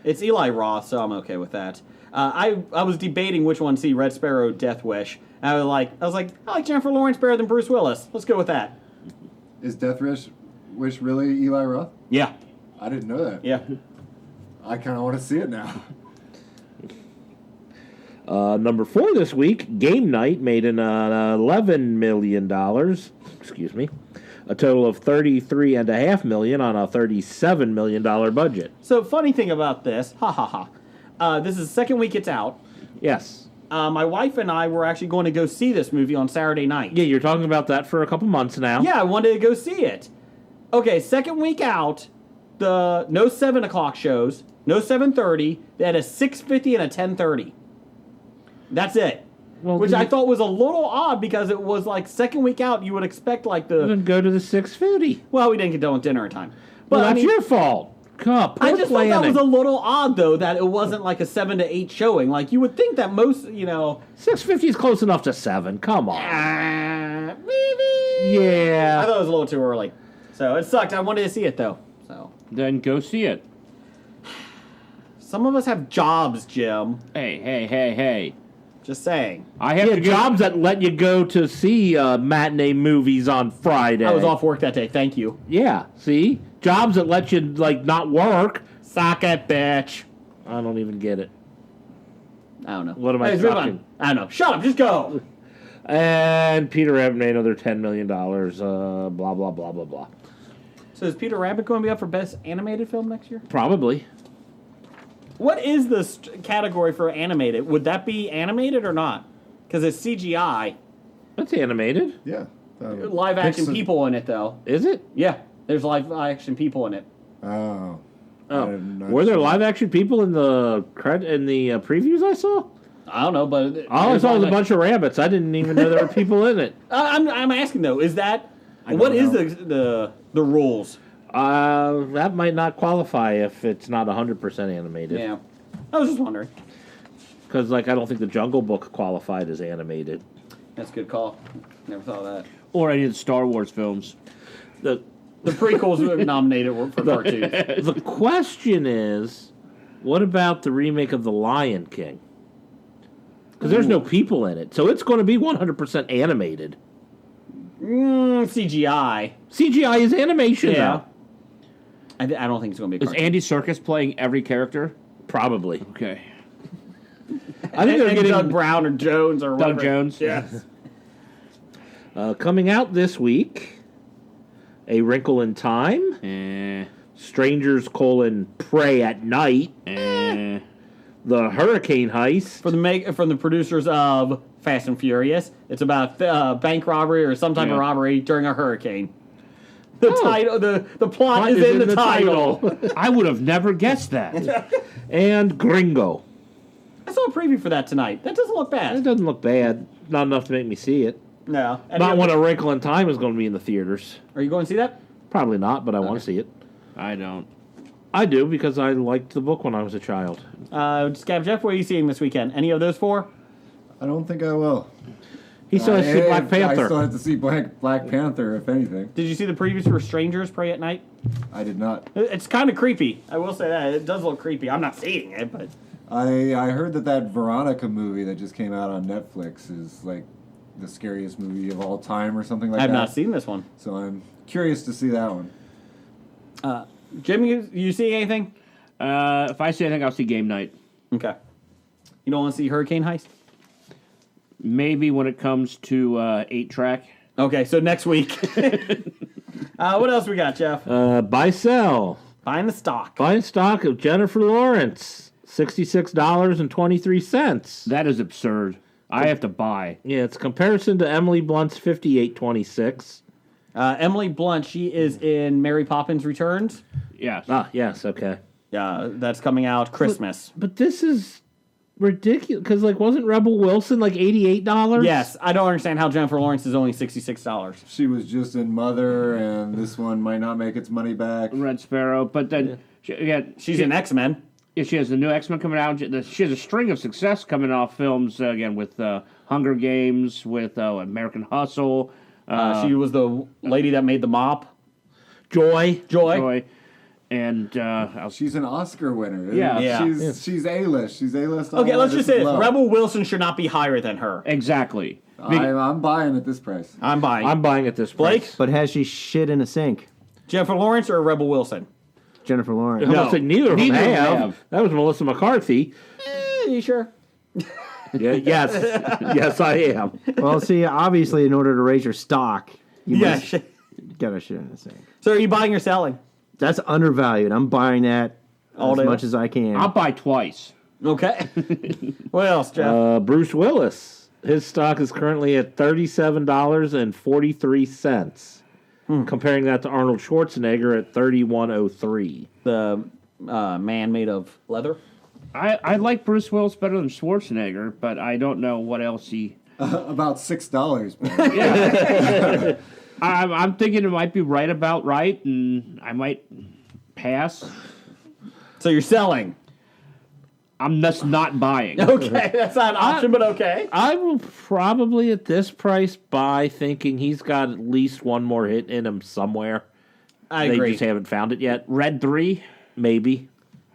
It's Eli Roth, so I'm okay with that. I was debating which one to see, Red Sparrow, Death Wish. And I was like, I like Jennifer Lawrence better than Bruce Willis. Let's go with that. Is Death Wish really Eli Roth? Yeah. I didn't know that. Yeah. I kind of want to see it now. Number 4 this week, Game Night made an $11 million. Excuse me. A total of $33.5 million on a $37 million budget. So, funny thing about this, this is the second week it's out. Yes. My wife and I were actually going to go see this movie on Saturday night. Yeah, you're talking about that for a couple months now. Yeah, I wanted to go see it. Okay, second week out, no 7 o'clock shows, no 7:30. They had a 6:50 and a 10:30. That's it. Well, Which I thought was a little odd because it was like second week out. You would expect like the. Then go to the 6:50. Well, we didn't get done with dinner in time. But Well, I that's mean, your fault. Come, I just thought that was a little odd though that it wasn't like a 7 to 8 showing. Like you would think that most, 6:50 is close enough to 7. Come on. maybe. Yeah. I thought it was a little too early, so it sucked. I wanted to see it though. So Then go see it. some of us have jobs, Jim. Hey. Just saying. I have to jobs that let you go to see matinee movies on Friday. I was off work that day. Thank you. Yeah, see? Jobs that let you, not work. Suck it, bitch. I don't even get it. I don't know. What am I Let's move sucking? on. I don't know. Shut up. Just go. And Peter Rabbit made another $10 million. Blah, blah, blah, blah, blah. So is Peter Rabbit going to be up for Best Animated Film next year? Probably. What is the category for animated? Would that be animated or not? Because it's CGI. That's animated. Yeah. Live action people in it, though. Is it? Yeah, there's live action people in it. Oh. Oh. Were there live action people in the previews I saw? I don't know, but All I saw was a bunch of rabbits. I didn't even know there were people in it. I'm asking though, is that what is the rules? That might not qualify if it's not 100% animated. Yeah, I was just wondering. Because I don't think the Jungle Book qualified as animated. That's a good call. Never thought of that. Or any of the Star Wars films. The prequels were nominated for cartoons. The question is, what about the remake of The Lion King? Because there's no people in it, so it's going to be 100% animated. CGI. CGI is animation, Yeah. though. I don't think it's going to be a Is cartoon. Andy Serkis playing every character? Probably. Okay. I think they're and getting Doug Brown or Jones or whatever. Doug Jones? Yes. Coming out this week, A Wrinkle in Time, Strangers: Prey at Night, The Hurricane Heist. From the producers of Fast and Furious. It's about bank robbery or some type of robbery during a hurricane. The title, the plot is in the title. I would have never guessed that. And Gringo. I saw a preview for that tonight. That doesn't look It bad. doesn't look bad. Not enough to make me see it. No. Not when A Wrinkle in Time is going to be in the theaters. Are you going to see that? Probably not, but I want to see it. I don't. I do because I liked the book when I was a child. Scab Jeff, what are you seeing this weekend? Any of those four? I don't think I will. He still has to see Black I Panther. still have to see Black Panther, if anything. Did you see the previews for Strangers Pray at Night? I did not. It's kind of creepy. I will say that. It does look creepy. I'm not seeing it, but... I heard that Veronica movie that just came out on Netflix is like the scariest movie of all time or something like I that. have not seen this one. So I'm curious to see that one. Jim, you see anything? If I see anything, I'll see Game Night. Okay. You don't want to see Hurricane Heist? Maybe when it comes to 8-track. Okay, so next week. What else we got, Jeff? Buy sell. Buying the stock. Buying stock of Jennifer Lawrence. $66.23. That is absurd. I have to buy. Yeah, it's comparison to Emily Blunt's $58.26. Emily Blunt, she is in Mary Poppins Returns. Yes. Ah, yes, okay. Yeah, that's coming out Christmas. But this is ridiculous because, like, wasn't Rebel Wilson like $88? Yes, I don't understand how Jennifer Lawrence is only $66. She was just in Mother, and this one might not make its money back. Red Sparrow, but then She's in X-Men. Yeah, she has the new X-Men coming out. She has a string of success coming off films again with Hunger Games, with American Hustle. She was the lady that made the mop. Joy. And she's an Oscar winner. Yeah. She's A-list. She's A-list. Okay, let's just say this. Rebel Wilson should not be higher than her. Exactly. I'm buying at this price. I'm buying. I'm buying at this price. Blake? But has she shit in a sink? Jennifer Lawrence or Rebel Wilson? Jennifer Lawrence. I'm gonna say neither of them have. That was Melissa McCarthy. You sure? Yeah, yes. Yes, I am. Well, see, obviously, in order to raise your stock, you Yeah. must gotta shit in a sink. So are you buying or selling? That's undervalued. I'm buying that All as day much long. as I can. I'll buy twice. Okay. What else, Jeff? Bruce Willis. His stock is currently at $37.43. Comparing that to Arnold Schwarzenegger at $31.03. The man made of leather? I like Bruce Willis better than Schwarzenegger, but I don't know what else he... About $6. I'm thinking it might be about right, and I might pass. So you're selling? I'm just not buying. Okay, that's not an option, but okay. I will probably at this price buy thinking he's got at least one more hit in him somewhere. I They agree. just haven't found it yet. Red 3? Maybe.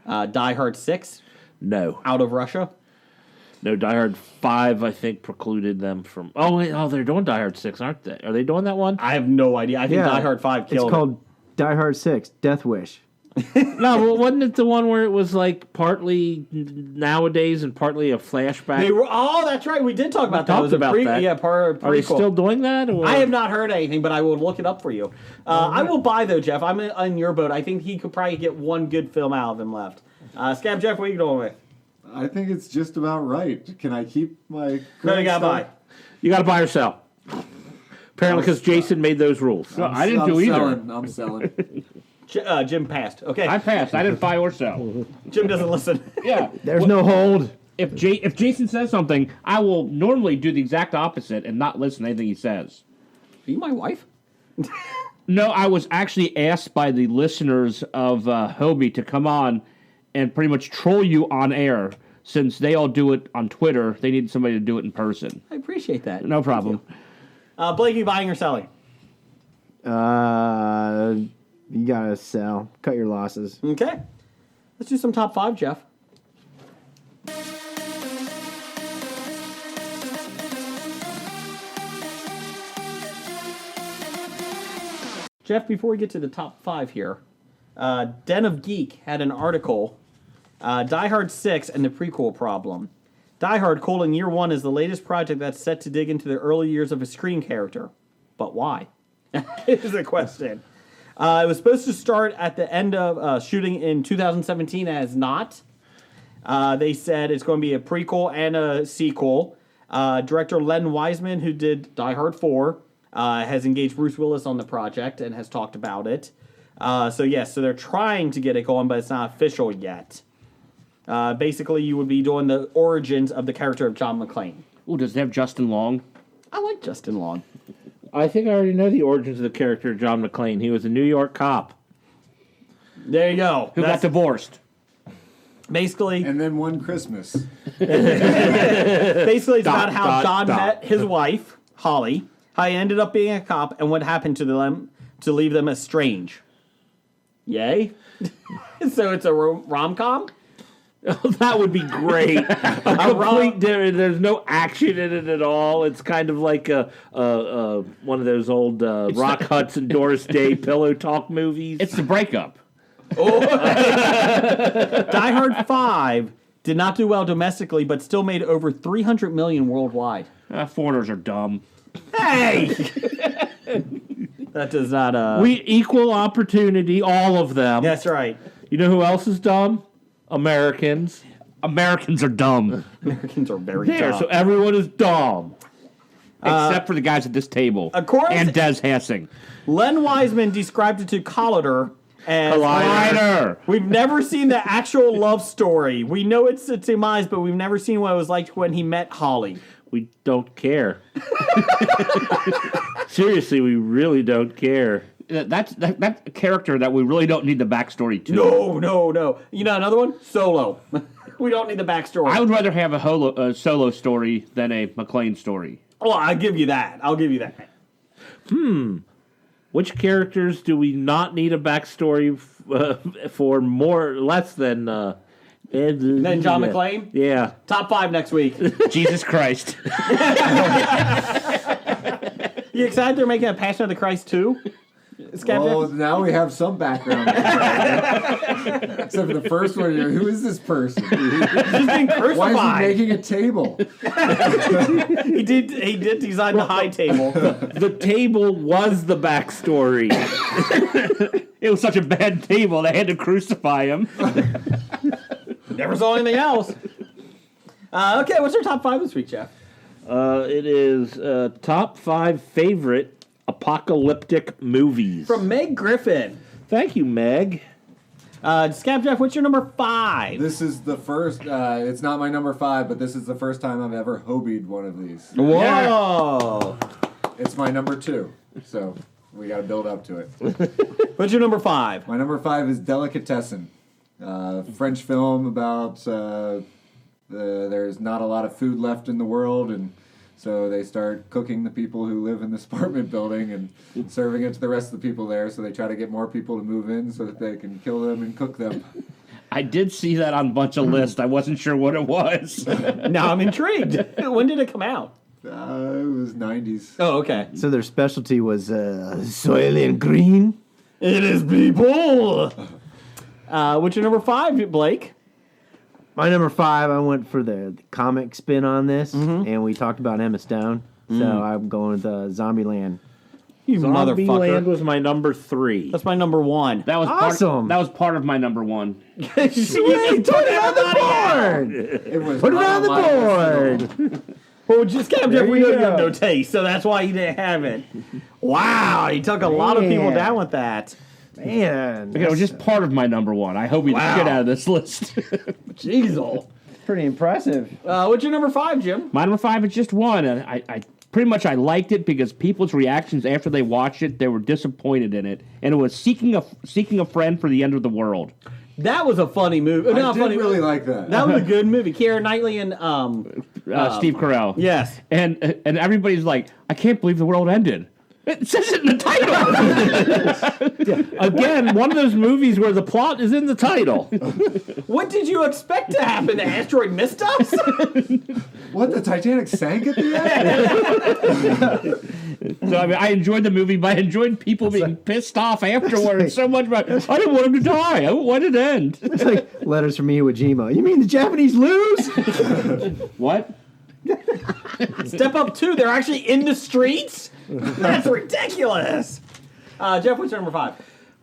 Die Hard 6? No. Out of Russia? No, Die Hard 5, I think, precluded them from... Oh, wait, they're doing Die Hard 6, aren't they? Are they doing that one? I have no idea. I think Die Hard 5 killed It's called Die Hard 6, Death Wish. No, well, wasn't it the one where it was like partly nowadays and partly a flashback? That's right. We did talk about that. It Talked was a about that. Yeah, Are they prequel. still doing that? Or? I have not heard anything, but I will look it up for you. I will buy, though, Jeff. I'm in your boat. I think he could probably get one good film out of him left. Scab Jeff, what are you going with? I think it's just about right. Can I keep my... No, you got to buy. You got to buy or sell. Apparently, because Jason made those rules. I didn't do either. I'm selling. Jim passed. Okay. I passed. I didn't buy or sell. Jim doesn't listen. Yeah. There's no hold. If Jason says something, I will normally do the exact opposite and not listen to anything he says. Are you my wife? No, I was actually asked by the listeners of Hobie to come on and pretty much troll you on air. Since they all do it on Twitter, they need somebody to do it in person. I appreciate that. No problem. Blake, you buying or selling? You gotta sell. Cut your losses. Okay. Let's do some top 5, Jeff. Jeff, before we get to the top 5 here, Den of Geek had an article, Die Hard 6 and the prequel problem. Die Hard: Year 1 is the latest project that's set to dig into the early years of a screen character. But why? Is the question. It was supposed to start at the end of shooting in 2017 as not. They said it's going to be a prequel and a sequel. Director Len Wiseman, who did Die Hard 4, has engaged Bruce Willis on the project and has talked about it. So they're trying to get it going, but it's not official yet. Basically, you would be doing the origins of the character of John McClane. Oh, does it have Justin Long? I like Justin Long. I think I already know the origins of the character of John McClane. He was a New York cop. There you go. Who got divorced. Basically, And then one Christmas. it's about how John met his wife, Holly, how he ended up being a cop, and what happened to them to leave them estranged. Yay? So it's a rom-com? That would be great. There's no action in it at all. It's kind of like one of those old Rock Hudson, Doris Day pillow talk movies. It's the breakup. Die Hard 5 did not do well domestically, but still made over $300 million worldwide. Foreigners are dumb. Hey! That does not... We equal opportunity, all of them. That's right. You know who else is dumb? Americans. Americans are dumb. Americans are very There, dumb. so everyone is dumb. Except for the guys at this table. Of course. And Des Hassing. Len Wiseman described it to Collider as... Collider. We've never seen the actual love story. We know it's a demise, but we've never seen what it was like when he met Holly. We don't care. Seriously, we really don't care. That's a character that we really don't need the backstory to. No. You know another one? Solo. We don't need the backstory. I would rather have a solo story than a McClane story. Oh, I'll give you that. Which characters do we not need a backstory for more less than John McClane? Yeah. Top 5 next week. Jesus Christ. You excited they're making a Passion of the Christ 2? Well, now we have some background. Except for the first one, you're, who is this person? He's being crucified. Why is he making a table? He did design the high table. The table was the backstory. It was such a bad table, they had to crucify him. Never saw anything else. Okay, what's your top 5 this week, Jeff? It is top 5 favorite apocalyptic movies. From Meg Griffin. Thank you, Meg. Scab Jeff, what's your number 5? This is the first, it's not my number 5, but this is the first time I've ever hobied one of these. Whoa! It's my number 2, so we got to build up to it. What's your number 5? My number 5 is Delicatessen, French film about there's not a lot of food left in the world, and so they start cooking the people who live in this apartment building and serving it to the rest of the people there, so they try to get more people to move in so that they can kill them and cook them. I did see that on a bunch of lists. I wasn't sure what it was. Now I'm intrigued. When did it come out? It was 90s. Oh, okay. So their specialty was Soylent Green. It is people. What's your number 5, Blake? My number 5, I went for the comic spin on this, and we talked about Emma Stone. So I'm going with Zombieland. You Zombieland motherfucker. was my number 3. That's my number 1. That was Awesome. That was part of my number 1. Sweet, put it on the board. It was Put it not on the my list. board. Well, just Scab Jeff, we you know you go. have no taste, so that's why you didn't have it. Wow, you took a lot of people Man. down with that. Man, It was just part of my number 1. I hope we Wow. get out of this list. Jeez. pretty impressive. What's your number 5, Jim? My number 5 is just one. And I pretty much I liked it because people's reactions after they watched it, they were disappointed in it, and it was Seeking a Friend for the End of the World. That was a funny movie. I did really like that. That was a good movie. Keira Knightley and Steve Carell. yes. And everybody's like, I can't believe the world ended. It says it in the title. Again, one of those movies where the plot is in the title. What did you expect to happen? The asteroid missed us? What, the Titanic sank at the end? So I mean, I enjoyed the movie, but I enjoyed people being pissed off afterwards so much. I didn't want him to die. I wanted it to end. It's like letters from Iwo Jima. You mean the Japanese lose? What? Step Up 2, they're actually in the streets? That's ridiculous. Jeff, what's your number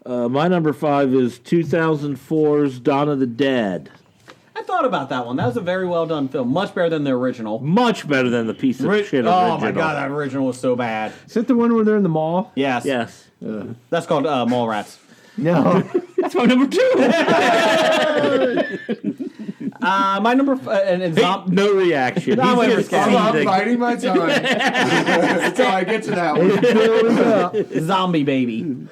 5? My number 5 is 2004's Dawn of the Dead. I thought about that one. That was a very well done film. Much better than the original. Much better than the piece of shit original. Oh my god, that original was so bad. Is that the one where they're in the mall? Yes. Yes. That's called Mallrats. No. That's my number 2. My number No reaction. No, He's wait, just we're I'm seething. biding my time until I get to that one. Building up. Zombie Baby.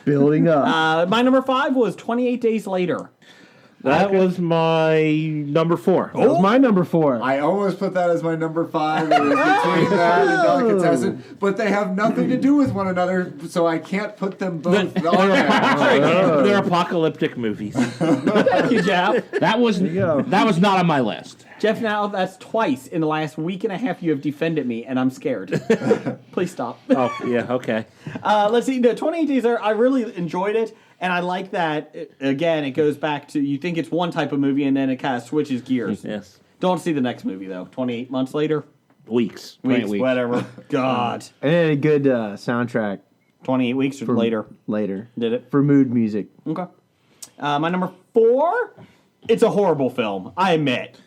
Building up. My number 5 was 28 Days Later. That was my number 4. That was my number 4. I almost put that as my number 5. It was between that and Delicatessen, but they have nothing to do with one another, so I can't put them both on there. They're apocalyptic movies. Thank you, Jeff. That was not on my list. Jeff, now that's twice in the last week and a half you have defended me, and I'm scared. Please stop. Oh, yeah, okay. Let's see. The 28 Days Later, I really enjoyed it, and I like that. Again, it goes back to you think it's one type of movie, and then it kind of switches gears. Yes. Don't see the next movie though. 28 months later, Weeks. weeks, weeks. whatever. God, And it had a good soundtrack 28 weeks or later. later. Did it? For mood music. Okay. My number 4. It's a horrible film. I admit,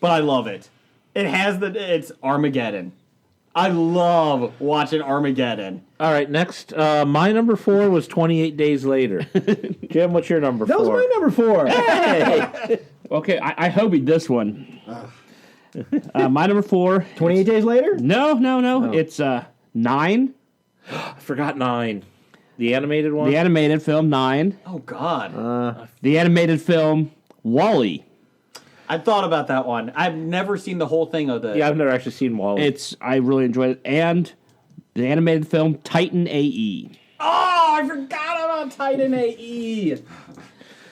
but I love it. It's Armageddon. I love watching Armageddon. All right, next. My number 4 was 28 Days Later. Jim, what's your number 4? That was my number 4. Hey! Okay, I hobied this one. My number 4. 28 Days Later? No. It's 9. I forgot 9. The animated one? The animated film 9. Oh God. The animated film Wall-E. I thought about that one. I've never seen the whole thing of the. Yeah, I've never actually seen Wall-E. I really enjoyed it. And the animated film Titan AE. Oh, I forgot about Titan AE.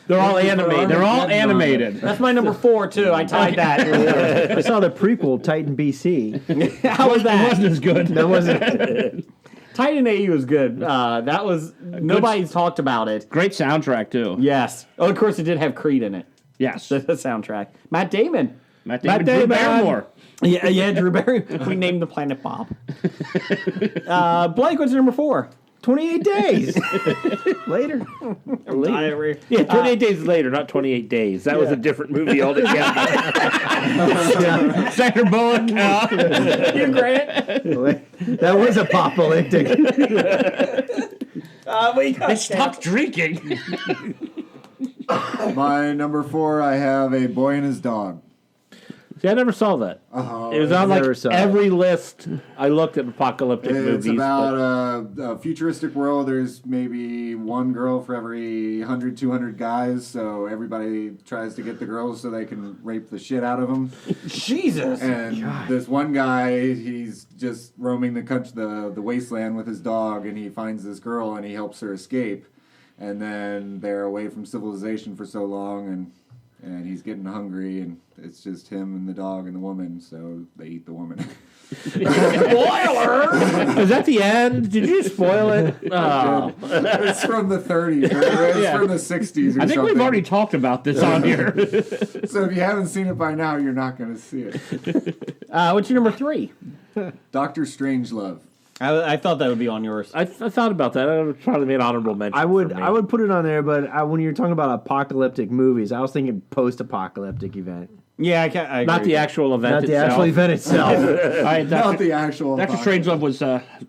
They're all animated. They're all animated. That's my number 4 too. I tied that. I saw the prequel, Titan BC. How was It that? wasn't as good. That wasn't. Titan AE was good. That was nobody's talked about it. Great soundtrack, too. Yes. Oh, of course it did have Creed in it. Yes. The soundtrack. Matt Damon. Matt Damon, Drew Barrymore. Yeah, Drew Barrymore. We named the planet Bob. Blake, what's your number 4? 28 days later. Yeah, 28 Days Later, not 28 Days. That was a different movie altogether. Sandra Bullock. Hugh Grant. That was apocalyptic. They stopped drinking. My number 4, I have A Boy and His Dog. See, I never saw that. It was on never like saw every list I looked at apocalyptic It's movies. about a futuristic world. There's maybe one girl for every 100, 200 guys, so everybody tries to get the girls so they can rape the shit out of them. Jesus. And this one guy, he's just roaming the wasteland with his dog, and he finds this girl and he helps her escape. And then they're away from civilization for so long, and he's getting hungry, and it's just him and the dog and the woman, so they eat the woman. Spoiler! Is that the end? Did you spoil it? Oh. It's from the 30s, or it's from the 60s or I think something. we've already talked about this on here. So if you haven't seen it by now, you're not going to see it. What's your number 3? Dr. Strangelove. I thought that would be on yours. I thought about that. I would probably make an honorable mention. I would for me. I would put it on there, but when you're talking about apocalyptic movies, I was thinking post-apocalyptic event. Yeah, I agree. Not the actual event Not the itself. actual event itself. All right, Not the actual. Dr. Strangelove was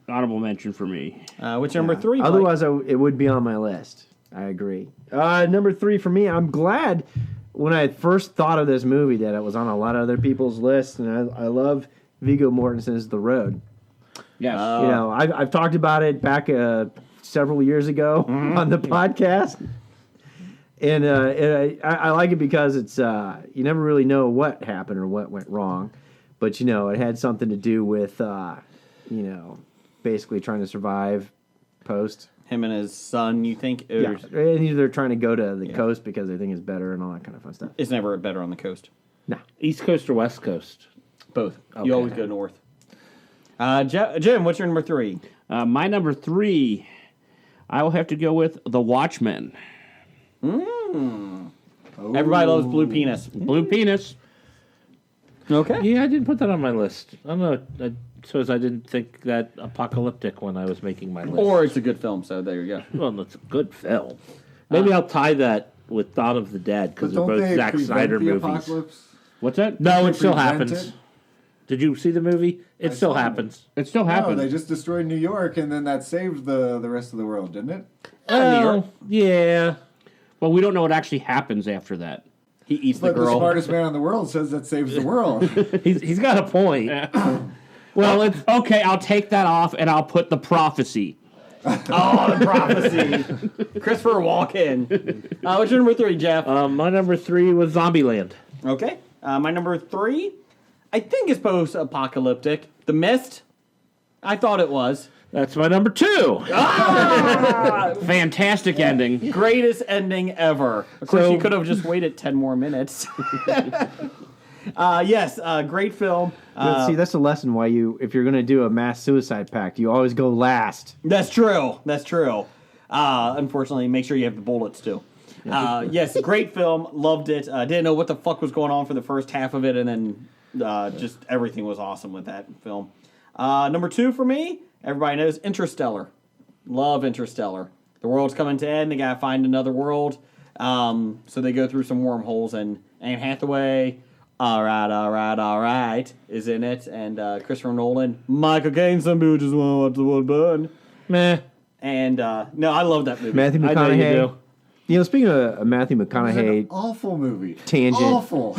honorable mention for me. What's your number 3? Blake? Otherwise, it would be on my list. I agree. Number 3 for me, I'm glad when I first thought of this movie that it was on a lot of other people's lists, and I love Viggo Mortensen's The Road. Yes. You know, I've talked about it back several years ago on the podcast, and I like it because it's you never really know what happened or what went wrong, but you know it had something to do with you know basically trying to survive post. Him and his son, you think? Yeah, and they're trying to go to the coast because they think it's better and all that kind of fun stuff. It's never better on the coast. No, East Coast or West Coast? Both. Okay. You always go north. Jim, what's your number 3? My number 3, I will have to go with The Watchmen. Everybody loves Blue Penis. Blue Penis. Okay. Yeah, I didn't put that on my list. I don't know. I suppose I didn't think that apocalyptic when I was making my list. Or it's a good film, so there you go. Well, it's a good film. Maybe I'll tie that with Dawn of the Dead because But they're don't both they Zack prevent Snyder the movies. apocalypse? What's that? No, They it still prevent happens. it? Did you see the movie? It still saw it. happens. It still No, happened. they just destroyed New York, and then that saved the rest of the world, didn't it? Oh, yeah. Well, we don't know what actually happens after that. He eats But the the girl. smartest man in the world says that saves the world. He's got a point. Well, okay, I'll take that off and I'll put the prophecy. Oh, the prophecy. Christopher Walken. What's your number 3, Jeff? My number 3 was Zombieland. Okay. My number 3, I think is post-apocalyptic. The Mist. I thought it was. That's my number 2. Fantastic ending. Greatest ending ever. Of course, So- you could have just waited 10 more minutes. Yes, great film. See, that's a lesson why if you're going to do a mass suicide pact, you always go last. That's true. That's true. Unfortunately, make sure you have the bullets too. Yes, great film. Loved it. Didn't know what the fuck was going on for the first half of it, and then just everything was awesome with that film. Number 2 for me, everybody knows Interstellar. Love Interstellar. The world's coming to end. They gotta find another world. So they go through some wormholes, and Anne Hathaway, all right, is in it, and Christopher Nolan, Michael Caine. Some people just want to watch the world burn. Meh. And no, I love that movie. Matthew I know you McConaughey. do. You know, speaking of Matthew It's an McConaughey, awful movie. Tangent. Awful.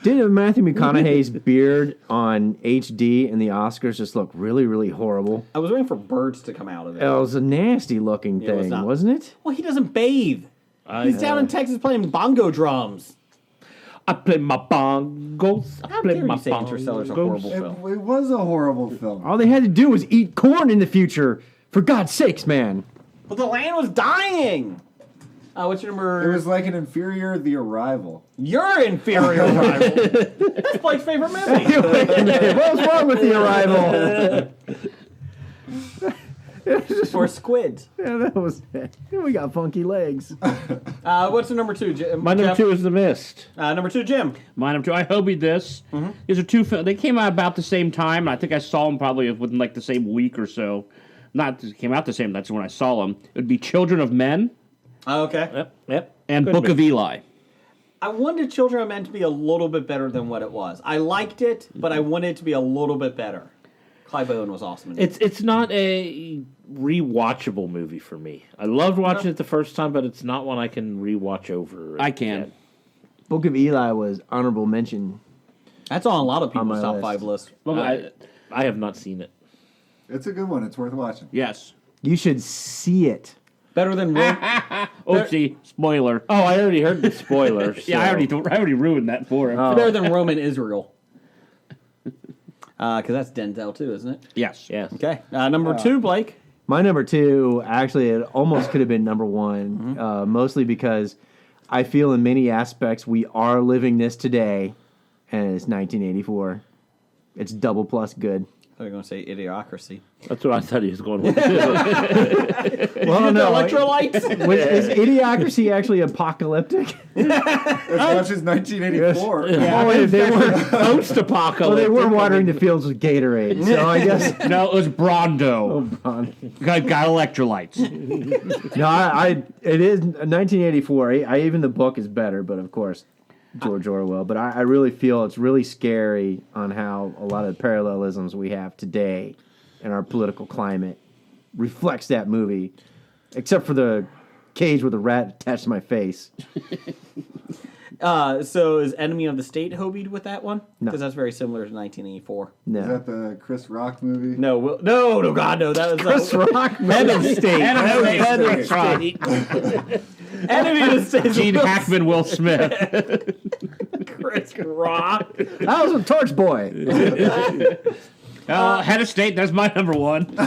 didn't Matthew McConaughey's beard on HD and the Oscars just look really, really horrible? I was waiting for birds to come out of it. It was a nasty looking Yeah, it was thing, not. wasn't it? Well, he doesn't bathe. He's down in Texas playing bongo drums. I play my bongos. I How play dare my you say Interstellar's a horrible It, film? it was a horrible film. All they had to do was eat corn in the future. For God's sakes, man. But the land was dying. What's your number? It was like an inferior The Arrival. Your inferior rival. That's Blake's favorite movie. What's wrong with the arrival? Or squids. Yeah, that was it. We got funky legs. What's your number 2, Jim? My number Jeff? 2 is The Mist. Number 2, Jim. My number 2, I hobied this. These are 2 films. They came out about the same time. I think I saw them probably within like the same week or so. Not that it came out the same. That's when I saw them. It would be Children of Men Okay. Yep. and Good Book of movie. Eli. I wanted Children of Men to be a little bit better than what it was. I liked it, but I wanted it to be a little bit better. Clive Owen was awesome in it. It's not a rewatchable movie for me. I loved watching it the first time, but it's not one I can rewatch over. I can. again. Book of Eli was honorable mention. That's on a lot of people's my top list. 5 list. Well, I have not seen it. It's a good one. It's worth watching. Yes. You should see it. Better than Oopsie. Spoiler. Oh, I already heard the spoilers. Yeah, I so- already ruined that for him. better than Roman Israel. Because that's Denzel too, isn't it? Yes. Yes. Okay. Number 2, Blake. My number 2, actually, it almost could have been number 1, mostly because I feel in many aspects we are living this today, and it's 1984. It's double plus good. I thought you were going to say Idiocracy. That's what I thought he was going with. Well, The electrolytes? Is Idiocracy actually apocalyptic? As much as 1984. Oh, they were. Post-apocalyptic. Well, they were watering the fields with Gatorade, so I guess. No, it was Brondo. Got electrolytes. No, it is 1984. Even the book is better, but of course, George Orwell. But I really feel it's really scary on how a lot of the parallelisms we have today in our political climate reflects that movie, except for the cage with a rat attached to my face. So is Enemy of the State hobied with that one? No. Because that's very similar to 1984. Is No. that the Chris Rock movie? No, no, God, no. That was Chris Rock, Head of State. Head of State. Enemy of the State. is Gene Will Hackman, Will Smith. Chris Rock. that was a Torch Boy. Head of State, that's my number 1. The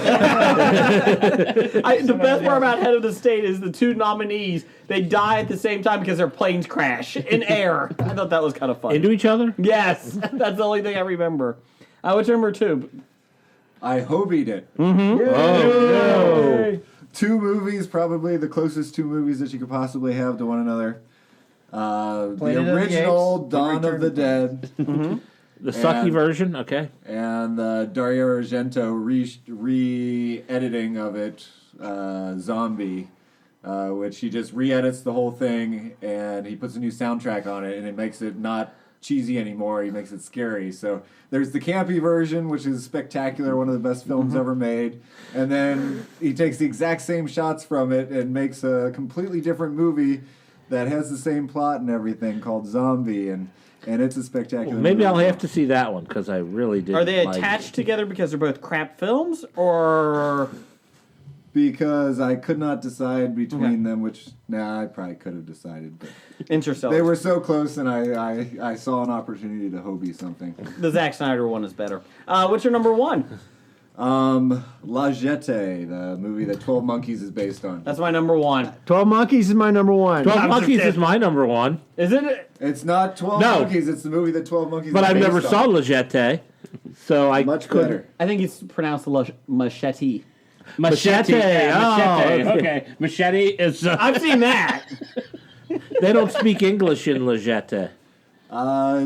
best part about Head of the State is the 2 nominees. They die at the same time because their planes crash in air. I thought that was kind of fun. Into each other? Yes, that's the only thing I remember. What's your number 2? I hobied it. Oh, 2 movies, probably the closest 2 movies that you could possibly have to one another. The Planet of the original Apes, Dawn The of the Dead the sucky And- version? Okay. and the Dario Argento re-editing of it, Zombie. which he just re-edits the whole thing and he puts a new soundtrack on it, and it makes it not cheesy anymore. He makes it scary. So there's the campy version, which is spectacular, one of the best films ever made. And then he takes the exact same shots from it and makes a completely different movie that has the same plot and everything called Zombie, and it's a spectacular Maybe movie. I'll have to see that one because I really did. Are they attached together because they're both crap films, or Because I could not decide between them, which I probably could have decided, but Interstellar? they were so close, and I saw an opportunity to Hobie something. The Zack Snyder one is better. What's your number one? La Jetée, the movie that 12 Monkeys is based on. That's my number one. 12 Monkeys is my number one. 12 Monkeys is my number one. Is it? It's not 12 No. Monkeys, it's the movie that 12 Monkeys But is I've based never on. saw La Jetée, so I Much couldn't. better. I think it's pronounced machete. Machete. Machete. Machete. Oh, Okay. Machete is. I've seen that. They don't speak English in La Jetée.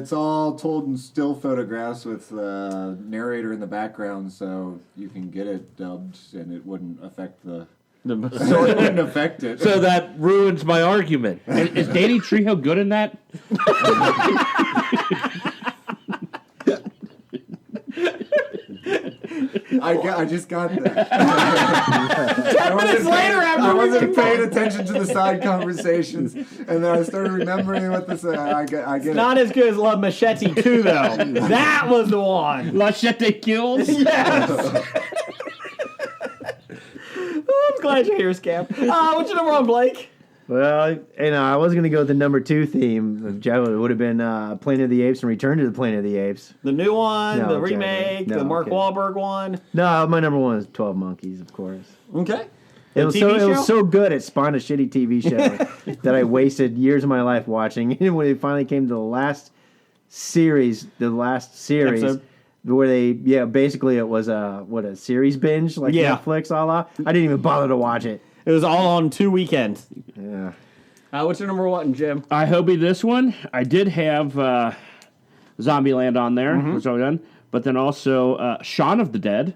It's all told in still photographs with narrator in the background, so you can get it dubbed, and it wouldn't affect the. It wouldn't affect it. So that ruins my argument. Is Danny Trejo good in that? I just got that. 10 minutes later, I wasn't paying attention to the side conversations, and then I started remembering what this. I get it. Not as good as Love Machete 2, though. That was the one. Machete kills? Yes. I'm glad you're here, Scam. What's your number one, Blake? Well, I was going to go with the number 2 theme. It would have been Planet of the Apes and Return to the Planet of the Apes. The new one, No, the I'm kidding. remake, No, the I'm Mark kidding. Wahlberg one. No, my number 1 is 12 Monkeys, of course. Okay. It was, TV so, it show? was so good, it spawned a shitty TV show that I wasted years of my life watching. And when it finally came to the last series, Episode. where they, basically it was a series binge, like Netflix, a la. I didn't even bother to watch it. It was all on 2 weekends. Yeah. What's your number one, Jim? I Hobie this one. I did have Zombieland on there, which I've done, but then also Shaun of the Dead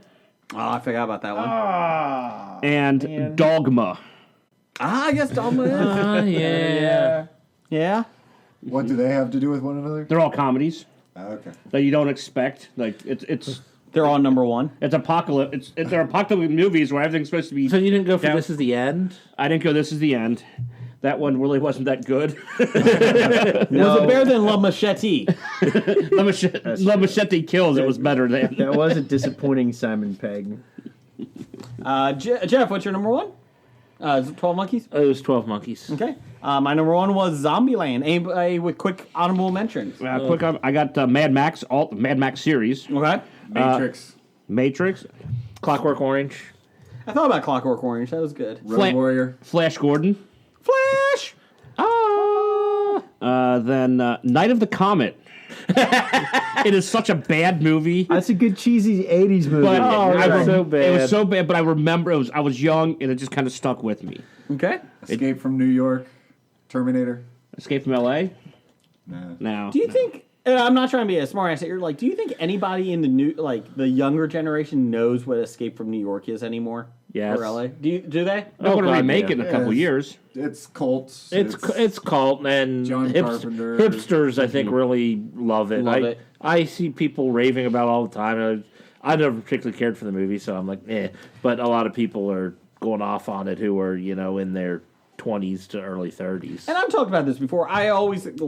Oh, I forgot about that one. and Dogma. I guess Dogma is. Yeah. Yeah. What do they have to do with one another? They're all comedies Okay. that you don't expect. Like it's They're on number one. apocalypse. They're apocalyptic movies where everything's supposed to be. So you didn't go for down. This Is the End? I didn't go. This is the end. That one really wasn't that good. Was it better than La Machete? La Machete kills. It was better than. That was a disappointing Simon Pegg. Jeff, what's your number one? Is it 12 Monkeys? It was 12 Monkeys. Okay. My number one was Zombieland. With quick honorable mentions. Quick, I got Mad Max, all Mad Max series, Okay. Matrix, Clockwork Orange. I thought about Clockwork Orange. That was good. Road Warrior. Flash Gordon, Flash! then Night of the Comet. It is such a bad movie. That's a good cheesy 80s movie. But it was so bad. It was so bad, but I remember I was young and it just kind of stuck with me. Okay. Escape from New York. Terminator. Escape from L.A. Nah. Now, Do you think... I'm not trying to be a smart ass here. Like, do you think anybody in the younger generation knows what Escape from New York is anymore? Yes. Or LA? Do they? they're going to God, remake yeah. it in a couple Yes. years. It's cult. It's cult and John Carpenter. hipsters. I think really love it. Love it. I see people raving about it all the time. I never particularly cared for the movie, so I'm like, eh. But a lot of people are going off on it who are in their 20s to early 30s. And I've talked about this before. I always it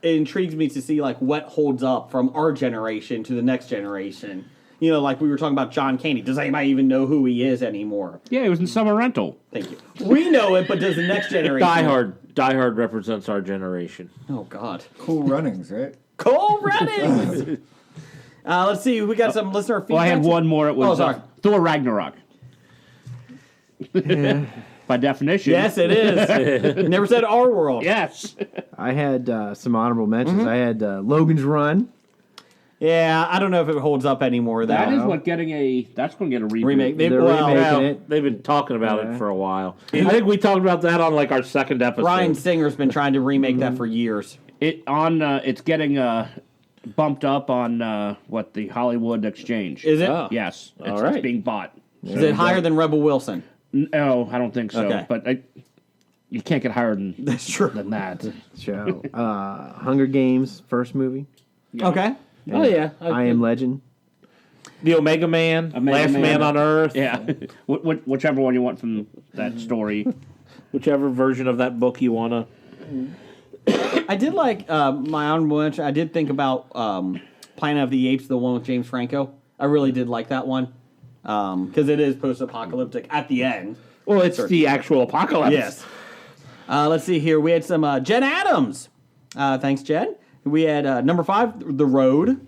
intrigues me to see what holds up from our generation to the next generation. Like we were talking about John Candy. Does anybody even know who he is anymore? Yeah, it was in Summer Rental. Thank you. We know it, but does the next generation? Die Hard represents our generation. Oh God. Cool Runnings, right? Cole Runnings. Let's see. We got some listener feedback. Well, I had one more. It was sorry. Thor Ragnarok. By definition. Yes, it is. Never said our world. Yes. I had some honorable mentions. I had Logan's Run. Yeah, I don't know if it holds up anymore. That's Though. going to get a reboot. Remake. They're remaking it. They've been talking about it for a while. I think we talked about that on our second episode. Ryan Singer's been trying to remake that for years. It's getting bumped up on the Hollywood Exchange. Is it? Oh. Yes. All right. It's being bought. Is it higher than Rebel Wilson? No, I don't think so. Okay. But you can't get higher than That's true. than that. Show. Hunger Games, first movie. Okay. Oh yeah, I Am Legend. the Omega Man, Last Man on Earth. Yeah, whichever one you want from that story. Whichever version of that book you wanna. I did like my honorable mention. I did think about Planet of the Apes, the one with James Franco. I really did like that one because it is post-apocalyptic at the end. Well, it's the actual apocalypse. Yes. Let's see here. We had some Jen Adams. Thanks, Jen. We had number 5, The Road.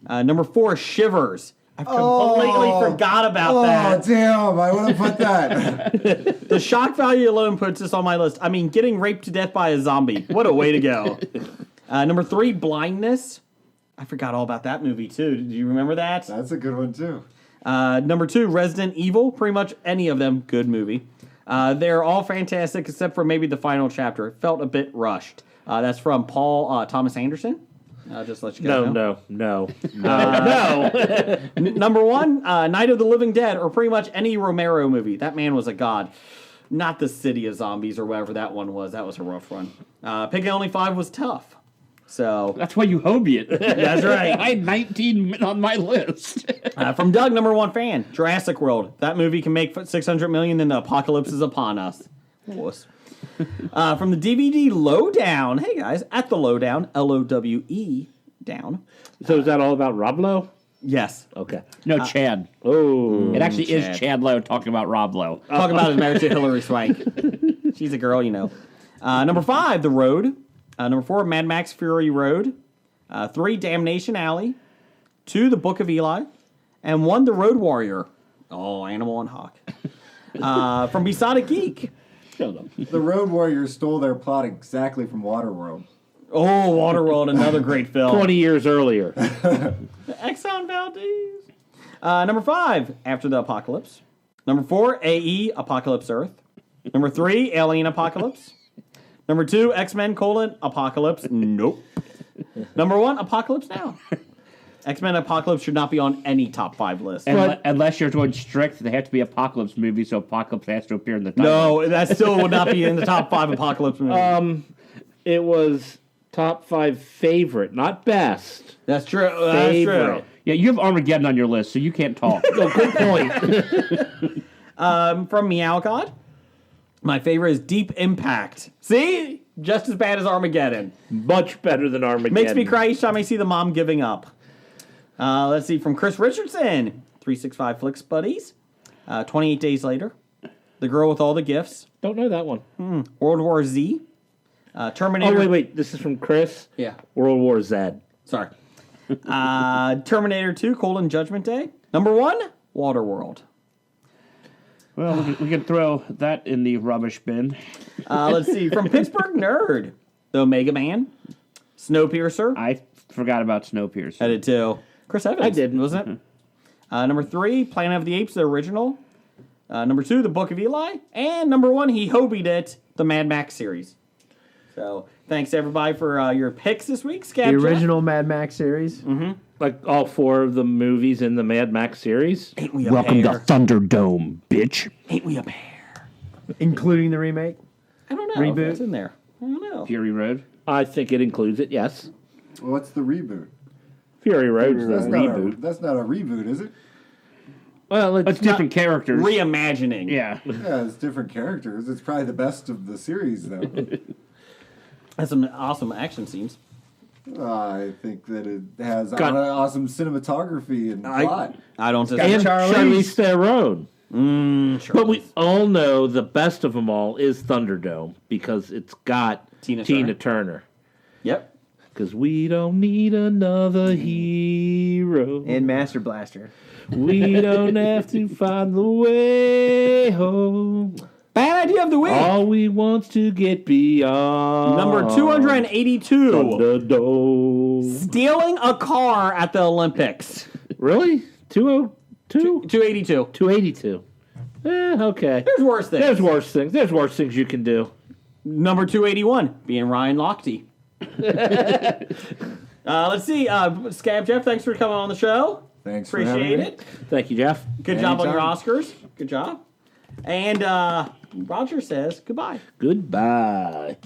Number 4, Shivers. I completely forgot about that. Oh, damn. I would have put that. The shock value alone puts this on my list. I mean, getting raped to death by a zombie. What a way to go. Number 3, Blindness. I forgot all about that movie, too. Did you remember that? That's a good one, too. Number 2, Resident Evil. Pretty much any of them, good movie. They're all fantastic except for maybe the final chapter. It felt a bit rushed. That's from Paul Thomas Anderson. Just to let you guys know. No. Number 1, Night of the Living Dead, or pretty much any Romero movie. That man was a god. Not the City of Zombies or whatever that one was. That was a rough run. Picking only 5 was tough. So That's why you Hobie it. That's right. I had 19 on my list. From Doug, number 1 fan, Jurassic World. That movie can make $600 million and the apocalypse is upon us. Wuss. From the DVD Lowdown. Hey guys, at the Lowdown, Lowe down. So is that all about Rob Lowe? Yes. Okay. No, Chad. Oh. It actually Chad. is Chad Lowe talking about Rob Lowe. Talk about his marriage to Hillary Swank. She's a girl, you know. Number 5, The Road. Number 4, Mad Max Fury Road. 3, Damnation Alley. 2, The Book of Eli. And 1, The Road Warrior. Oh, Animal and Hawk. From Besotted Geek. The Road Warriors stole their plot exactly from Waterworld. Oh, Waterworld, another great film. 20 years earlier. Exxon Valdez. Number 5, After the Apocalypse. Number 4, AE, Apocalypse Earth. Number 3, Alien Apocalypse. Number 2, X-Men, Apocalypse. Nope. Number 1, Apocalypse Now. X-Men Apocalypse should not be on any top 5 list. Unless you're going strict, they have to be Apocalypse movies, so Apocalypse has to appear in the title. No, that still would not be in the top 5 Apocalypse movies. It was top 5 favorite, not best. That's true. That's true. Yeah, you have Armageddon on your list, so you can't talk. Oh, good point. From Meow God, my favorite is Deep Impact. See? Just as bad as Armageddon. Much better than Armageddon. Makes me cry each time I see the mom giving up. Let's see, from Chris Richardson, 365 Flicks Buddies, 28 Days Later, The Girl with All the Gifts, Don't know that one. World War Z, Terminator. Oh, wait. This is from Chris? Yeah, World War Z. sorry. Terminator 2, Judgment Day. Number 1, Waterworld. Well, we can throw that in the rubbish bin. Let's see, from Pittsburgh Nerd, The Omega Man, Snowpiercer. I forgot about Snowpiercer. I did too. Chris Evans. I did. Wasn't it? Number 3, Planet of the Apes, the original. Number 2, The Book of Eli. And number 1, he hobied it, the Mad Max series. So, thanks everybody for your picks this week. Scab The Jeff. original Mad Max series. Like all 4 of the movies in the Mad Max series. Ain't we a pair? Thunderdome, bitch. Ain't we a pair? Including the remake. I don't know Reboot? if that's in there. I don't know. Fury Road. I think it includes it, yes. What's the reboot? Fury Road's the That's reboot. that's not a reboot, is it? Well, It's different characters. Reimagining. Yeah. Yeah, it's different characters. It's probably the best of the series, though. Has some awesome action scenes. I think that it has Got- awesome cinematography and plot. I don't and disagree. Charlize Theron. Sure. But we all know the best of them all is Thunderdome because it's got Tina Turner. Yep. Because we don't need another hero. And Master Blaster. We don't have to find the way home. Bad idea of the week. All we want's to get beyond. Number 282. Thunderdome. Stealing a car at the Olympics. Really? 202? 282. 282. Okay. There's worse things. There's worse things. There's worse things you can do. Number 281, being Ryan Lochte. Let's see. Scab Jeff, thanks for coming on the show. Thanks for having Appreciate me. it. Thank you, Jeff. Good job on your Anytime. Oscars. Good job. And Roger says goodbye. Goodbye.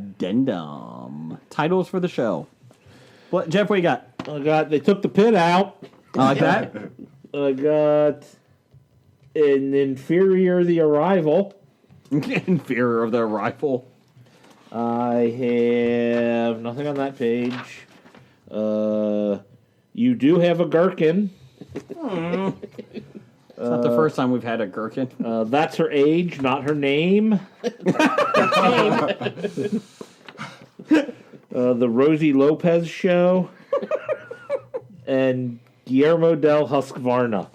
Addendum. Titles for the show. What, Jeff, what you got? They took the pit out. I like that. I got an Inferior the Arrival. Inferior of the Arrival. I have nothing on that page. You do have a gherkin. It's not the first time we've had a gherkin. That's her age, not her name. The Rosie Lopez Show. And Guillermo del Husqvarna.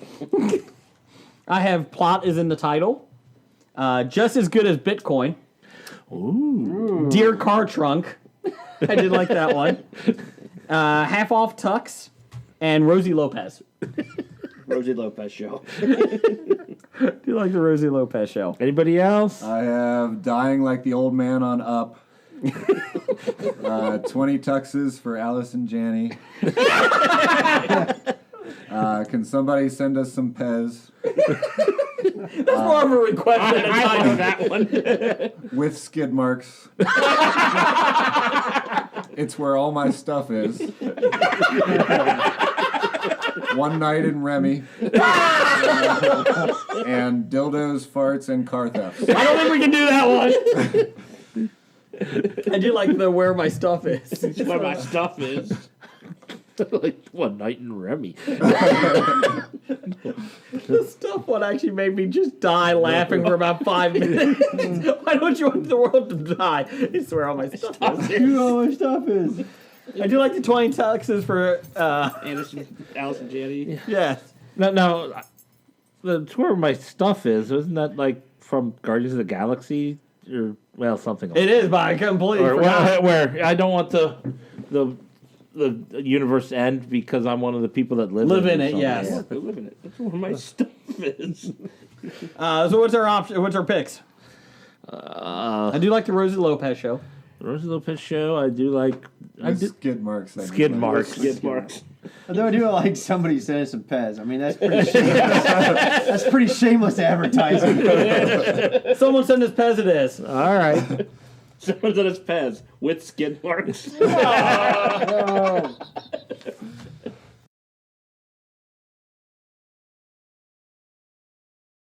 I have Plot is in the title. Just as good as Bitcoin. Ooh. Dear Car Trunk. I did like that one. Half Off Tux. And Rosie Lopez. Rosie Lopez Show. Do you like the Rosie Lopez Show? Anybody else? I have Dying Like the Old Man on Up. 20 tuxes for Alice and Janney. Can somebody send us some Pez? That's more of a request than a I title. know that one. With skid marks. It's where all my stuff is. One Night in Remy. And dildos, farts, and car thefts. I don't think we can do that one. I do like the where my stuff is. Where my stuff is. Like One Night in Remy. The stuff one actually made me just die laughing for about 5 minutes. Why don't you want the world to die? It's where all my stuff is. You know what my stuff is. I do like the 20 tuxes for Alice and Janney. yes. No, that's where my stuff is. Isn't that like from Guardians of the Galaxy? Or, well, something like It is, but I completely Or, forgot. where I don't want the universe to end because I'm one of the people that live in or it, something. yes. Yeah. I live in it. That's where my stuff is. So what's our option? What's our picks? I do like the Rosie Lopez Show. The Rosie Lopez Show. I do like. With skid marks. I mean, Skid like- marks. Skid marks. Although I do like somebody sending some Pez. I mean, that's pretty shameless. That's pretty shameless advertising. Someone send us Pez it is. All right. Someone's on his Pez with skid marks.